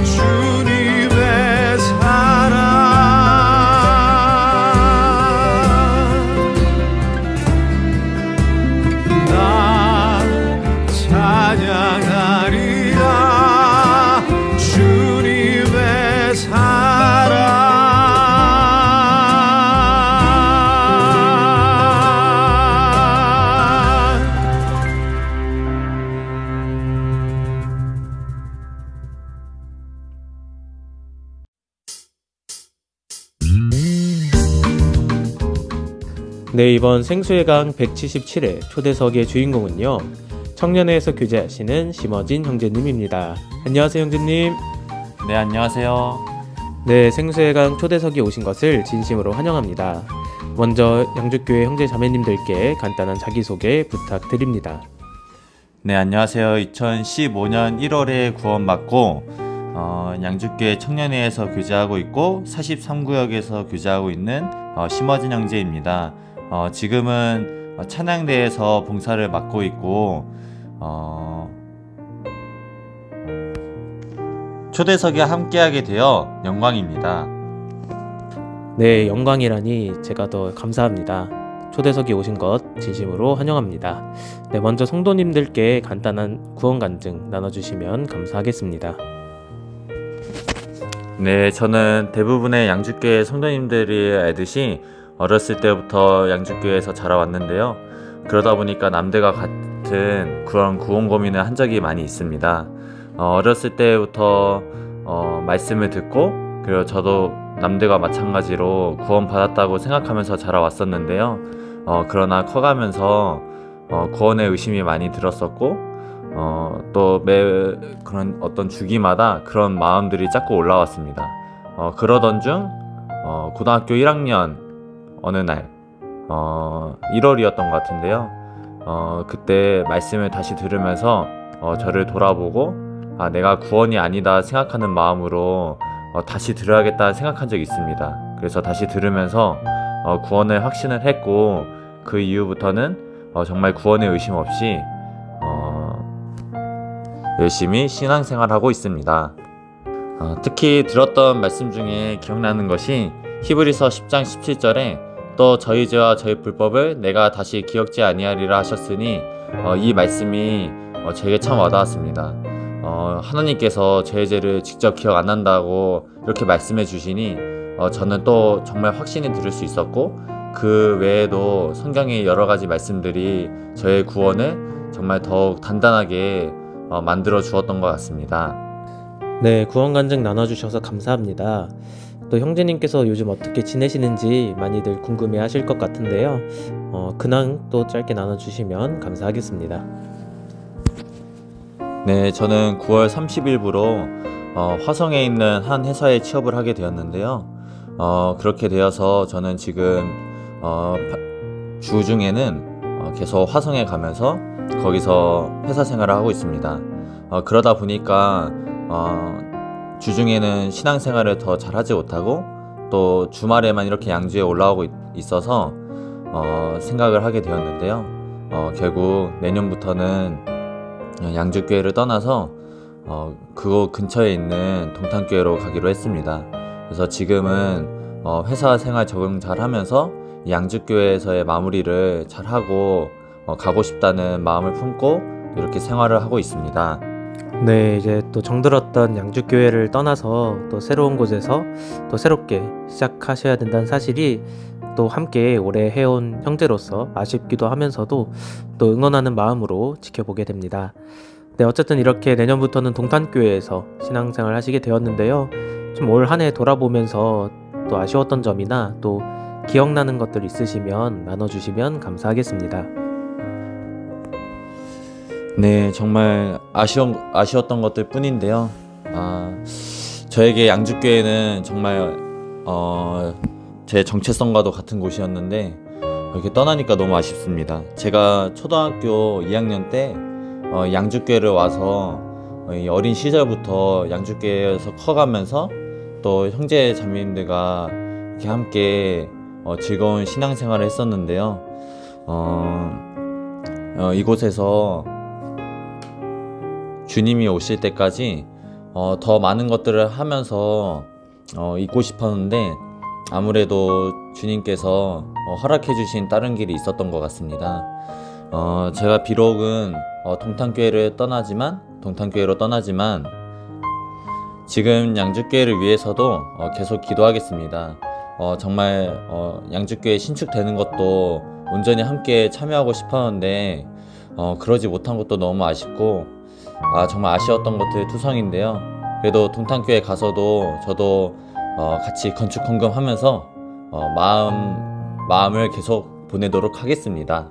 주님의 사랑 나 찬양하리라 주님의 사랑 네, 이번 생수의 강 177회 초대석의 주인공은요, 청년회에서 교제하시는 심어진 형제님입니다. 안녕하세요, 형제님. 네, 안녕하세요. 네, 생수의 강 초대석에 오신 것을 진심으로 환영합니다. 먼저 양주교회 형제 자매님들께 간단한 자기소개 부탁드립니다. 네, 안녕하세요. 2015년 1월에 구원받고 양주교회 청년회에서 교제하고 있고 43구역에서 교제하고 있는 심어진 형제입니다. 지금은 찬양대에서 봉사를 맡고 있고 초대석에 함께하게 되어 영광입니다. 네, 영광이라니 제가 더 감사합니다. 초대석에 오신 것 진심으로 환영합니다. 네, 먼저 성도님들께 간단한 구원 간증 나눠주시면 감사하겠습니다. 네, 저는 대부분의 양주교회 성도님들이 알듯이 어렸을 때부터 양주교회에서 자라왔는데요. 그러다 보니까 남들과 같은 그런 구원 고민을 한 적이 많이 있습니다. 어렸을 때부터 말씀을 듣고, 그리고 저도 남들과 마찬가지로 구원 받았다고 생각하면서 자라왔었는데요. 그러나 커가면서 구원에 의심이 많이 들었었고, 또 매 그런 어떤 주기마다 그런 마음들이 자꾸 올라왔습니다. 그러던 중 고등학교 1학년 어느 날 1월이었던 것 같은데요. 그때 말씀을 다시 들으면서 저를 돌아보고 내가 구원이 아니다 생각하는 마음으로 다시 들어야겠다 생각한 적이 있습니다. 그래서 다시 들으면서 구원을 확신을 했고, 그 이후부터는 정말 구원에 의심 없이 열심히 신앙생활하고 있습니다. 특히 들었던 말씀 중에 기억나는 것이 히브리서 10장 17절에 또 저희 죄와 저희 불법을 내가 다시 기억지 아니하리라 하셨으니 이 말씀이 저에게 참 와닿았습니다. 하나님께서 저의 죄를 직접 기억 안 난다고 이렇게 말씀해 주시니 저는 또 정말 확신이 들을 수 있었고, 그 외에도 성경의 여러 가지 말씀들이 저의 구원을 정말 더욱 단단하게 만들어 주었던 것 같습니다. 네, 구원 간증 나눠주셔서 감사합니다. 또 형제님께서 요즘 어떻게 지내시는지 많이들 궁금해 하실 것 같은데요. 근황 또 짧게 나눠주시면 감사하겠습니다. 네, 저는 9월 30일부로 화성에 있는 한 회사에 취업을 하게 되었는데요. 그렇게 되어서 저는 지금 주중에는 계속 화성에 가면서 거기서 회사 생활을 하고 있습니다. 그러다 보니까 주중에는 신앙생활을 더 잘하지 못하고, 또 주말에만 이렇게 양주에 올라오고 있어서 생각을 하게 되었는데요. 결국 내년부터는 양주교회를 떠나서 그곳 근처에 있는 동탄교회로 가기로 했습니다. 그래서 지금은 회사 생활 적응 잘 하면서 양주교회에서의 마무리를 잘 하고 가고 싶다는 마음을 품고 이렇게 생활을 하고 있습니다. 네, 이제 또 정들었던 양주교회를 떠나서 또 새로운 곳에서 또 새롭게 시작하셔야 된다는 사실이 또 함께 오래 해온 형제로서 아쉽기도 하면서도 또 응원하는 마음으로 지켜보게 됩니다. 네, 어쨌든 이렇게 내년부터는 동탄교회에서 신앙생활 하시게 되었는데요. 좀 올 한 해 돌아보면서 또 아쉬웠던 점이나 또 기억나는 것들 있으시면 나눠주시면 감사하겠습니다. 네, 정말 아쉬웠던 것들 뿐인데요. 저에게 양주교회는 정말 제 정체성과도 같은 곳이었는데 이렇게 떠나니까 너무 아쉽습니다. 제가 초등학교 2학년 때 양주교회를 와서 어린 시절부터 양주교회에서 커가면서 또 형제 자매님들과 이렇게 함께 즐거운 신앙생활을 했었는데요. 이곳에서 주님이 오실 때까지 더 많은 것들을 하면서 있고 싶었는데 아무래도 주님께서 허락해 주신 다른 길이 있었던 것 같습니다. 제가 비록은 동탄교회로 떠나지만 지금 양주교회를 위해서도 계속 기도하겠습니다. 정말 양주교회 신축되는 것도 온전히 함께 참여하고 싶었는데 그러지 못한 것도 너무 아쉽고 정말 아쉬웠던 것들 투성인데요. 그래도 동탄교회 가서도 저도 같이 건축 헌금하면서 마음을 계속 보내도록 하겠습니다.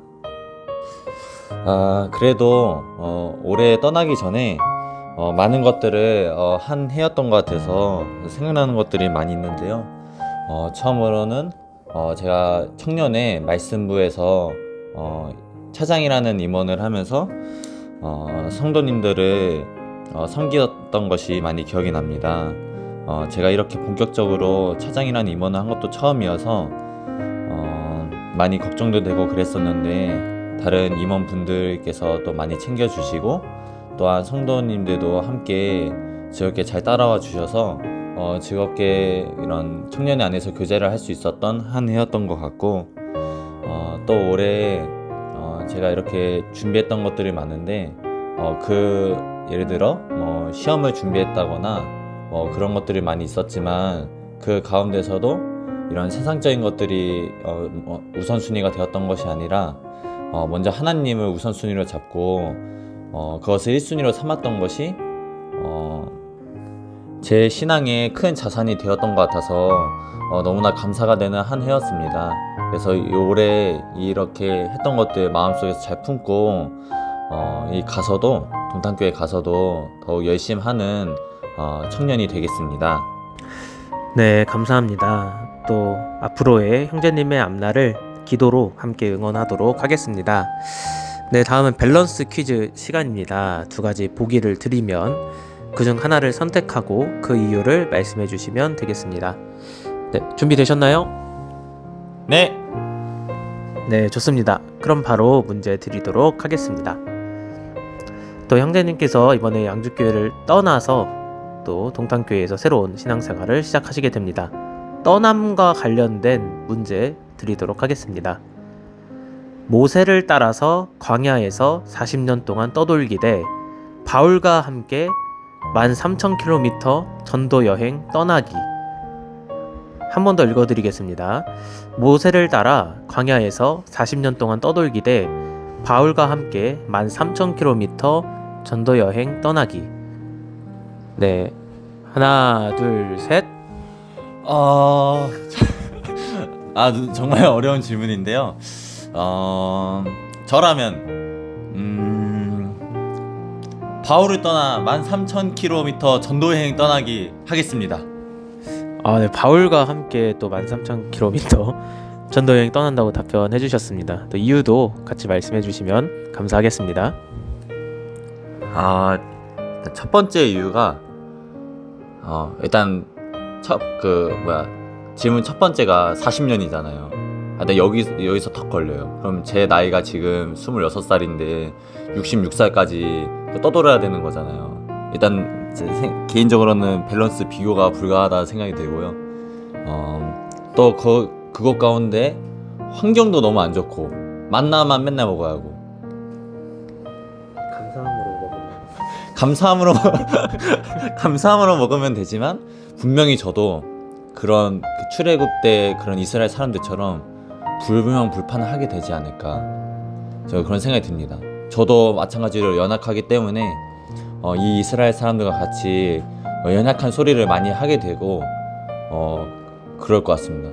그래도 올해 떠나기 전에 많은 것들을 한 해였던 것 같아서 생각나는 것들이 많이 있는데요. 처음으로는 제가 청년의 말씀부에서 차장이라는 임원을 하면서 성도님들을 섬겼던 것이 많이 기억이 납니다. 제가 이렇게 본격적으로 차장이라는 임원을 한 것도 처음이어서 많이 걱정도 되고 그랬었는데 다른 임원분들께서 또 많이 챙겨주시고 또한 성도님들도 함께 즐겁게 잘 따라와 주셔서 즐겁게 이런 청년의 안에서 교제를 할 수 있었던 한 해였던 것 같고 또 올해 제가 이렇게 준비했던 것들이 많은데 예를 들어 시험을 준비했다거나 그런 것들이 많이 있었지만 그 가운데서도 이런 세상적인 것들이 우선순위가 되었던 것이 아니라 먼저 하나님을 우선순위로 잡고 그것을 1순위로 삼았던 것이 제 신앙의 큰 자산이 되었던 것 같아서 너무나 감사가 되는 한 해였습니다. 그래서 올해 이렇게 했던 것들 마음속에서 잘 품고 동탄교회 가서도 더욱 열심히 하는 청년이 되겠습니다. 네, 감사합니다. 또 앞으로의 형제님의 앞날을 기도로 함께 응원하도록 하겠습니다. 네, 다음은 밸런스 퀴즈 시간입니다. 두 가지 보기를 드리면 그중 하나를 선택하고 그 이유를 말씀해 주시면 되겠습니다. 네, 준비되셨나요? 네! 네, 좋습니다. 그럼 바로 문제 드리도록 하겠습니다. 또 형제님께서 이번에 양주교회를 떠나서 또 동탄교회에서 새로운 신앙생활을 시작하시게 됩니다. 떠남과 관련된 문제 드리도록 하겠습니다. 모세를 따라서 광야에서 40년 동안 떠돌기대 바울과 함께 13,000km 전도 여행 떠나기. 한 번 더 읽어드리겠습니다. 모세를 따라 광야에서 40년 동안 떠돌기대 바울과 함께 13,000km 전도 여행 떠나기. 네, 하나, 둘, 셋. 정말 어려운 질문인데요. 저라면 바울을 떠나 13,000km 전도여행 떠나기 하겠습니다. 네, 바울과 함께 또 13,000km 전도여행 떠난다고 답변해 주셨습니다. 또 이유도 같이 말씀해 주시면 감사하겠습니다. 첫 번째 이유가 일단 질문 첫 번째가 40년이잖아요. 근데 여기서 턱 걸려요. 그럼 제 나이가 지금 26살인데 66살까지 떠돌아야 되는 거잖아요. 일단 개인적으로는 밸런스 비교가 불가하다 생각이 들고요. 또 그것 가운데 환경도 너무 안 좋고 만나만 맨날 먹어야 하고 감사함으로 먹으면 되지만 분명히 저도 그런 출애굽 때 그런 이스라엘 사람들처럼 불평불판을 하게 되지 않을까, 제가 그런 생각이 듭니다. 저도 마찬가지로 연약하기 때문에 이 이스라엘 사람들과 같이 연약한 소리를 많이 하게 되고 그럴 것 같습니다.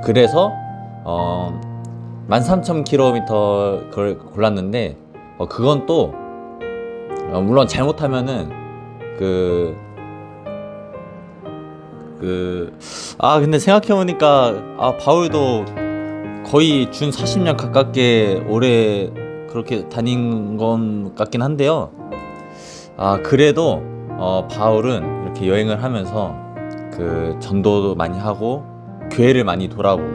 그래서 13,000km 그걸 골랐는데 그건 또 물론 잘못하면은 근데 생각해보니까 바울도 거의 준 40년 가깝게 오래 그렇게 다닌 것 같긴 한데요. 그래도 바울은 이렇게 여행을 하면서 그 전도도 많이 하고 교회를 많이 돌아보고,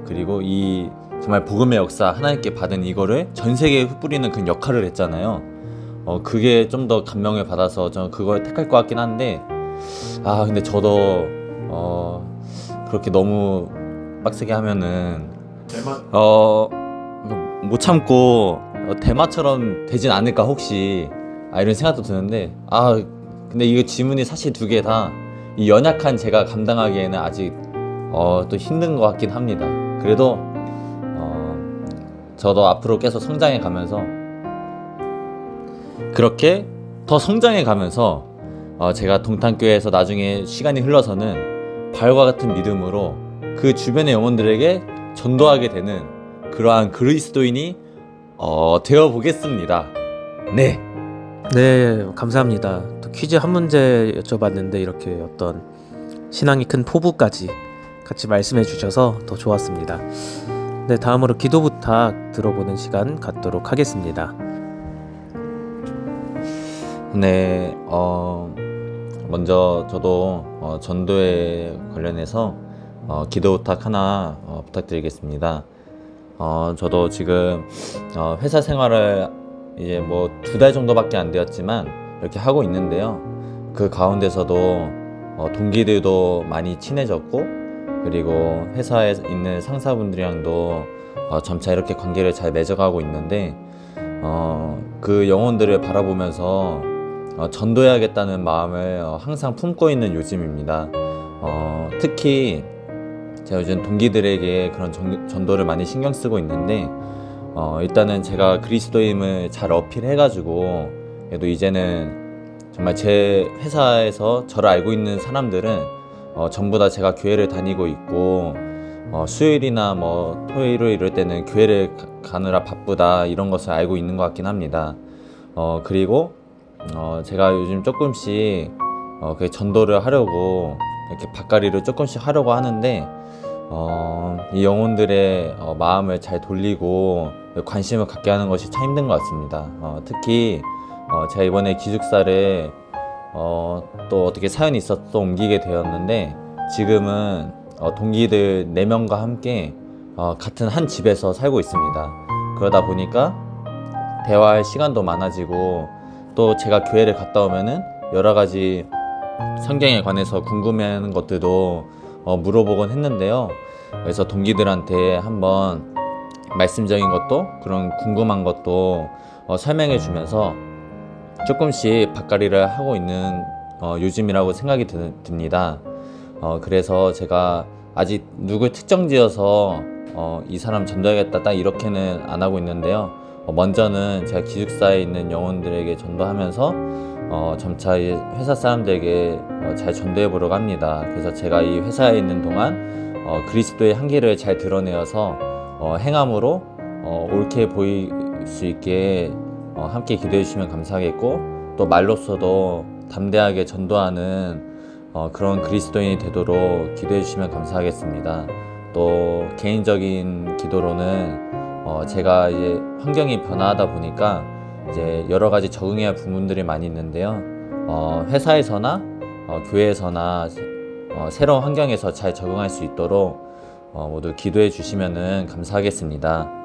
그리고 이 정말 복음의 역사, 하나님께 받은 이거를 전 세계에 흩뿌리는 그 역할을 했잖아요. 그게 좀 더 감명을 받아서 저는 그걸 택할 것 같긴 한데, 근데 저도 그렇게 너무 빡세게 하면은 못 참고 대마처럼 되진 않을까 혹시, 이런 생각도 드는데, 근데 이거 질문이 사실 두 개 다 이 연약한 제가 감당하기에는 아직 또 힘든 것 같긴 합니다. 그래도 저도 앞으로 계속 성장해 가면서, 그렇게 더 성장해 가면서 제가 동탄교회에서 나중에 시간이 흘러서는 바울과 같은 믿음으로 그 주변의 영혼들에게 전도하게 되는 그러한 그리스도인이 되어 보겠습니다. 네. 네, 감사합니다. 또 퀴즈 한 문제 여쭤봤는데 이렇게 어떤 신앙이 큰 포부까지 같이 말씀해 주셔서 더 좋았습니다. 네, 다음으로 기도 부탁 들어보는 시간 갖도록 하겠습니다. 네, 먼저 저도 전도에 관련해서 기도 부탁 하나 부탁드리겠습니다. 저도 지금 회사 생활을 이제 뭐 2달 정도밖에 안 되었지만 이렇게 하고 있는데요. 그 가운데서도 동기들도 많이 친해졌고, 그리고 회사에 있는 상사분들이랑도 점차 이렇게 관계를 잘 맺어가고 있는데, 그 영혼들을 바라보면서 전도해야겠다는 마음을 항상 품고 있는 요즘입니다. 특히 제가 요즘 동기들에게 그런 전도를 많이 신경 쓰고 있는데, 일단은 제가 그리스도임을 잘 어필해가지고, 그래도 이제는 정말 제 회사에서 저를 알고 있는 사람들은 전부 다 제가 교회를 다니고 있고, 수요일이나 뭐 토요일 이럴 때는 교회를 가느라 바쁘다, 이런 것을 알고 있는 것 같긴 합니다. 그리고 제가 요즘 조금씩 그 전도를 하려고 이렇게 밭갈이를 조금씩 하려고 하는데, 이 영혼들의 마음을 잘 돌리고 관심을 갖게 하는 것이 참 힘든 것 같습니다. 특히 제가 이번에 기숙사를 또 어떻게 사연이 있어서 또 옮기게 되었는데, 지금은 동기들 4명과 함께 같은 한 집에서 살고 있습니다. 그러다 보니까 대화할 시간도 많아지고, 또 제가 교회를 갔다 오면은 여러 가지 성경에 관해서 궁금해하는 것들도 물어보곤 했는데요. 그래서 동기들한테 한번 말씀적인 것도, 그런 궁금한 것도 설명해 주면서 조금씩 밭갈이를 하고 있는 요즘이라고 생각이 듭니다. 그래서 제가 아직 누굴 특정 지어서 이 사람 전도하겠다 딱 이렇게는 안 하고 있는데요. 먼저는 제가 기숙사에 있는 영혼들에게 전도하면서 점차 회사 사람들에게 잘 전도해 보려고 합니다. 그래서 제가 이 회사에 있는 동안 그리스도의 향기를 잘 드러내어서 행함으로 옳게 보일 수 있게 함께 기도해 주시면 감사하겠고, 또 말로서도 담대하게 전도하는 그런 그리스도인이 되도록 기도해 주시면 감사하겠습니다. 또 개인적인 기도로는 제가 이제 환경이 변화하다 보니까 이제 여러 가지 적응해야 할 부분들이 많이 있는데요. 회사에서나 교회에서나 새로운 환경에서 잘 적응할 수 있도록 모두 기도해 주시면 감사하겠습니다.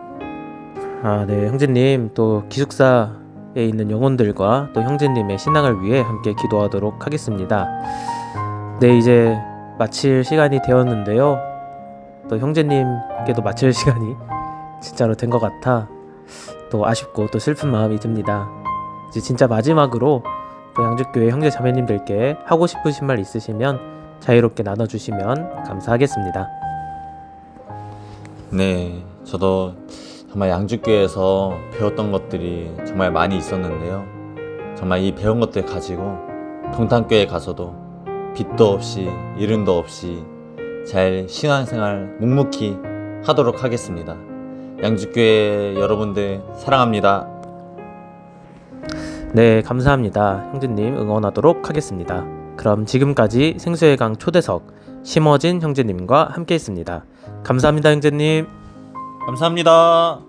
네, 형제님, 또 기숙사에 있는 영혼들과 또 형제님의 신앙을 위해 함께 기도하도록 하겠습니다. 네, 이제 마칠 시간이 되었는데요. 또 형제님께도 마칠 시간이 진짜로 된 것 같아 또 아쉽고 또 슬픈 마음이 듭니다. 이제 진짜 마지막으로 또 양주교회 형제 자매님들께 하고 싶으신 말 있으시면 자유롭게 나눠주시면 감사하겠습니다. 네, 저도 정말 양주교회에서 배웠던 것들이 정말 많이 있었는데요. 정말 이 배운 것들 가지고 동탄교회 가서도 빚도 없이 이름도 없이 잘 신앙생활 묵묵히 하도록 하겠습니다. 양주교회 여러분들 사랑합니다. 네, 감사합니다. 형제님 응원하도록 하겠습니다. 그럼 지금까지 생수의 강 초대석 심어진 형제님과 함께 했습니다. 감사합니다, 형제님. 감사합니다.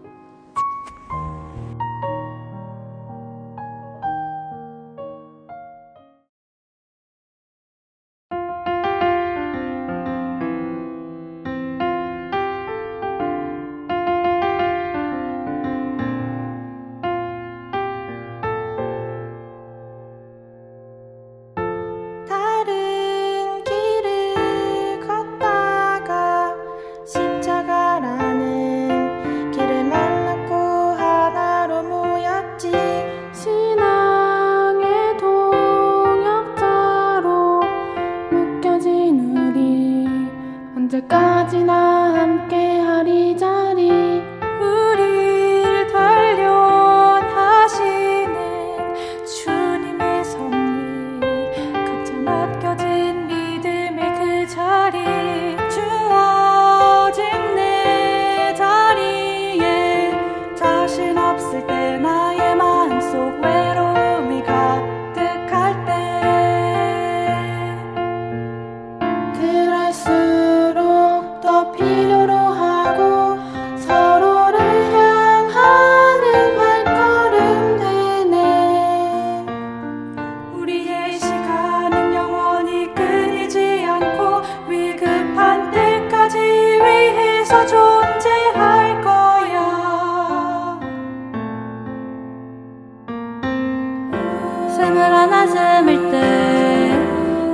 스물하나 스물둘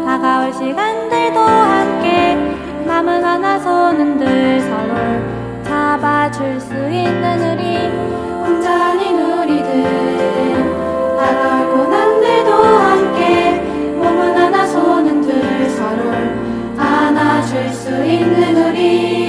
다가올 시간들도 함께 마음은 하나 손흔들 서로 잡아줄 수 있는 우리 혼자 아닌 우리들 다가올 고난들도 함께 몸은 하나 손흔들 서로 안아줄 수 있는 우리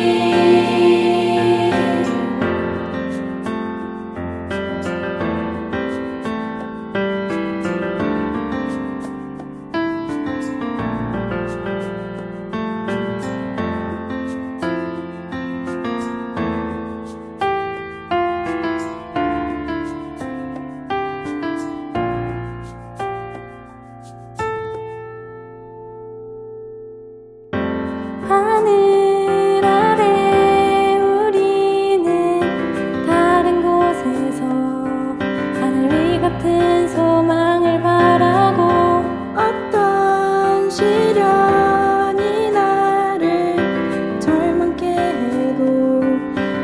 하늘 아래 우리는 다른 곳에서 하늘 위 같은 소망을 바라고 어떤 시련이 나를 절망케 해도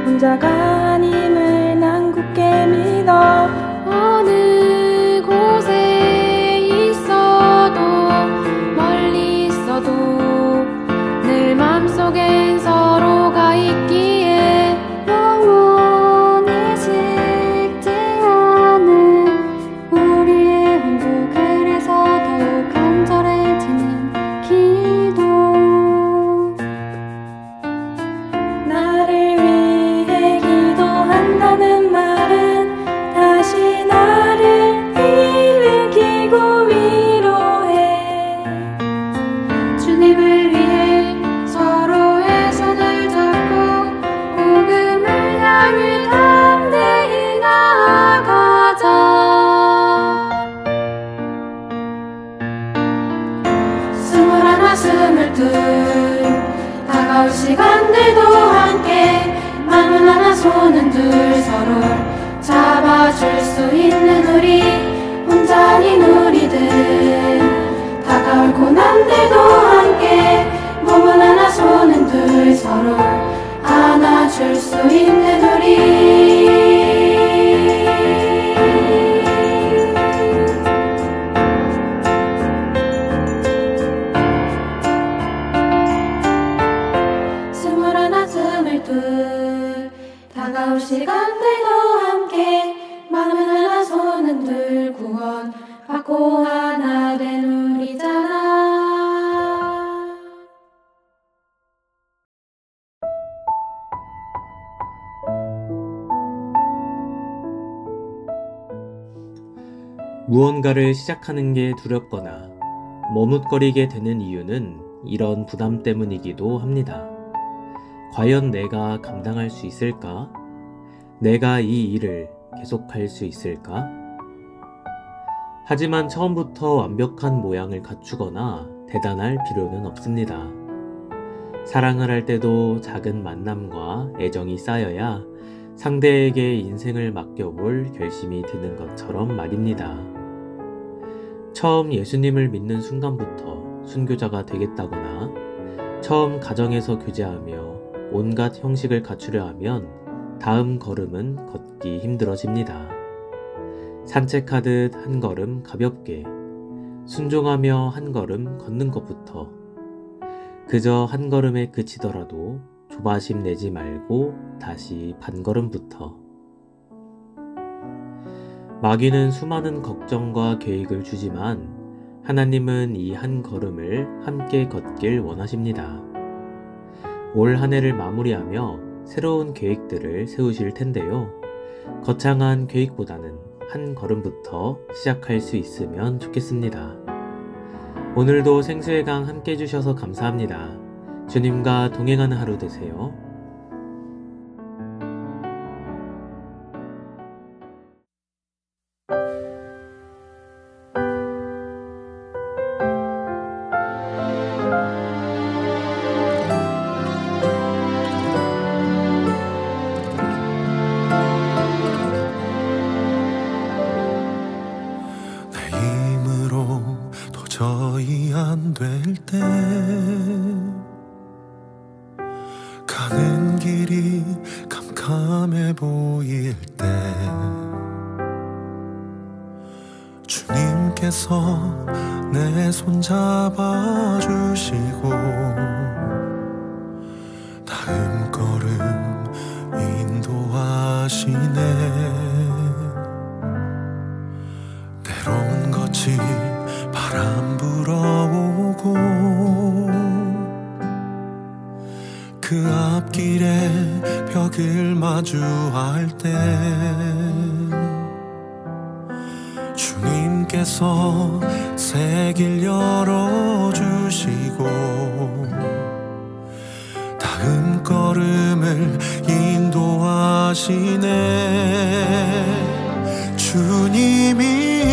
혼자가 아님을 난 굳게 믿어 어느 곳에 있어도 멀리 있어도 늘 맘속엔 서로가 있기에 영원히 식지 않은 우리의 혼도 그래서 더욱 간절해지는 기도 나를 위해 기도한다는 말은 다시 나를 일으키고 위로해 주님을 위해 서로의 손을 잡고 복음을 향해 담대히 나아가자 스물하나 스물둘 다가올 시간들도 함께 마음은 하나 손흔들 서로 잡아줄 수 있는 우리 혼자 아닌 우리들 다가올 고난들도 함께 몸은 하나 손흔들 서로 안아줄 수 있는 우리 스물하나 스물둘 다가올 시간들도 함께 마음은 하나 손흔들 구원 받고 하나 된 우리잖아 무언가를 시작하는 게 두렵거나 머뭇거리게 되는 이유는 이런 부담 때문이기도 합니다. 과연 내가 감당할 수 있을까? 내가 이 일을 계속할 수 있을까? 하지만 처음부터 완벽한 모양을 갖추거나 대단할 필요는 없습니다. 사랑을 할 때도 작은 만남과 애정이 쌓여야 상대에게 인생을 맡겨볼 결심이 드는 것처럼 말입니다. 처음 예수님을 믿는 순간부터 순교자가 되겠다거나 처음 가정에서 교제하며 온갖 형식을 갖추려 하면 다음 걸음은 걷기 힘들어집니다. 산책하듯 한 걸음 가볍게 순종하며 한 걸음 걷는 것부터 그저 한 걸음에 그치더라도 조바심 내지 말고 다시 반걸음부터 마귀는 수많은 걱정과 계획을 주지만 하나님은 이 한 걸음을 함께 걷길 원하십니다. 올 한 해를 마무리하며 새로운 계획들을 세우실 텐데요. 거창한 계획보다는 한 걸음부터 시작할 수 있으면 좋겠습니다. 오늘도 생수의 강 함께 해주셔서 감사합니다. 주님과 동행하는 하루 되세요. 도저히 안 될 때 가는 주님께서 내 손 잡아주시고 다음 걸음 인도하시네. 때론 거친 바람 불어오고 그 앞길에 벽을 마주할 때 주님께서 새 길 열어주시고 다음 걸음을 인도하시네. 주님이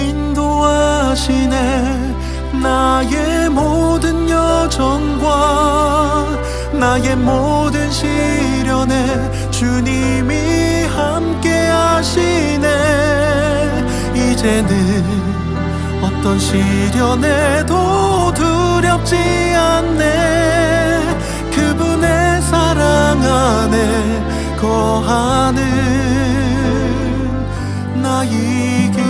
인도하시네. 나의 모든 여정과 나의 모든 시련에 주님이 함께 하시네. 이제는 어떤 시련에도 두렵지 않네. 그분의 사랑 안에 거하는 나이기에.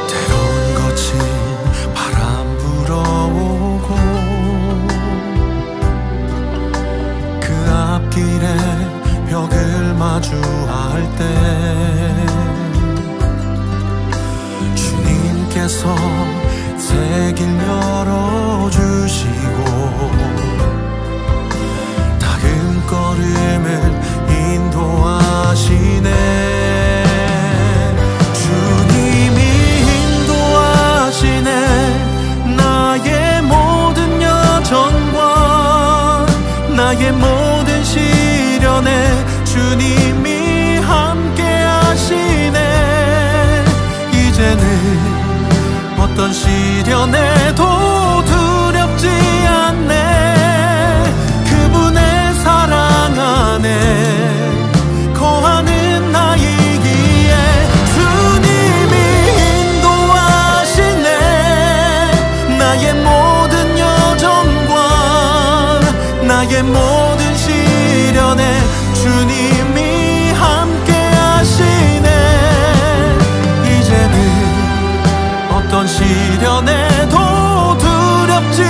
때론 거친 바람 불어오고 그 앞길에 벽을 마주할 때 주님께서 새 길 열어주시고 다음 걸음을 인도하시네. 주님이 인도하시네. 나의 모든 여정과 나의 모든 시련에 주님이 함께 하시네. 이제는 어떤 시련에도 두렵지 않네. 그분의 사랑 안에 거하는 나이기에. 주님이 인도하시네. 나의 모든 여정과 나의 모든 시련에 주님이 함께 하시네. 이제는 어떤 시련에도 두렵지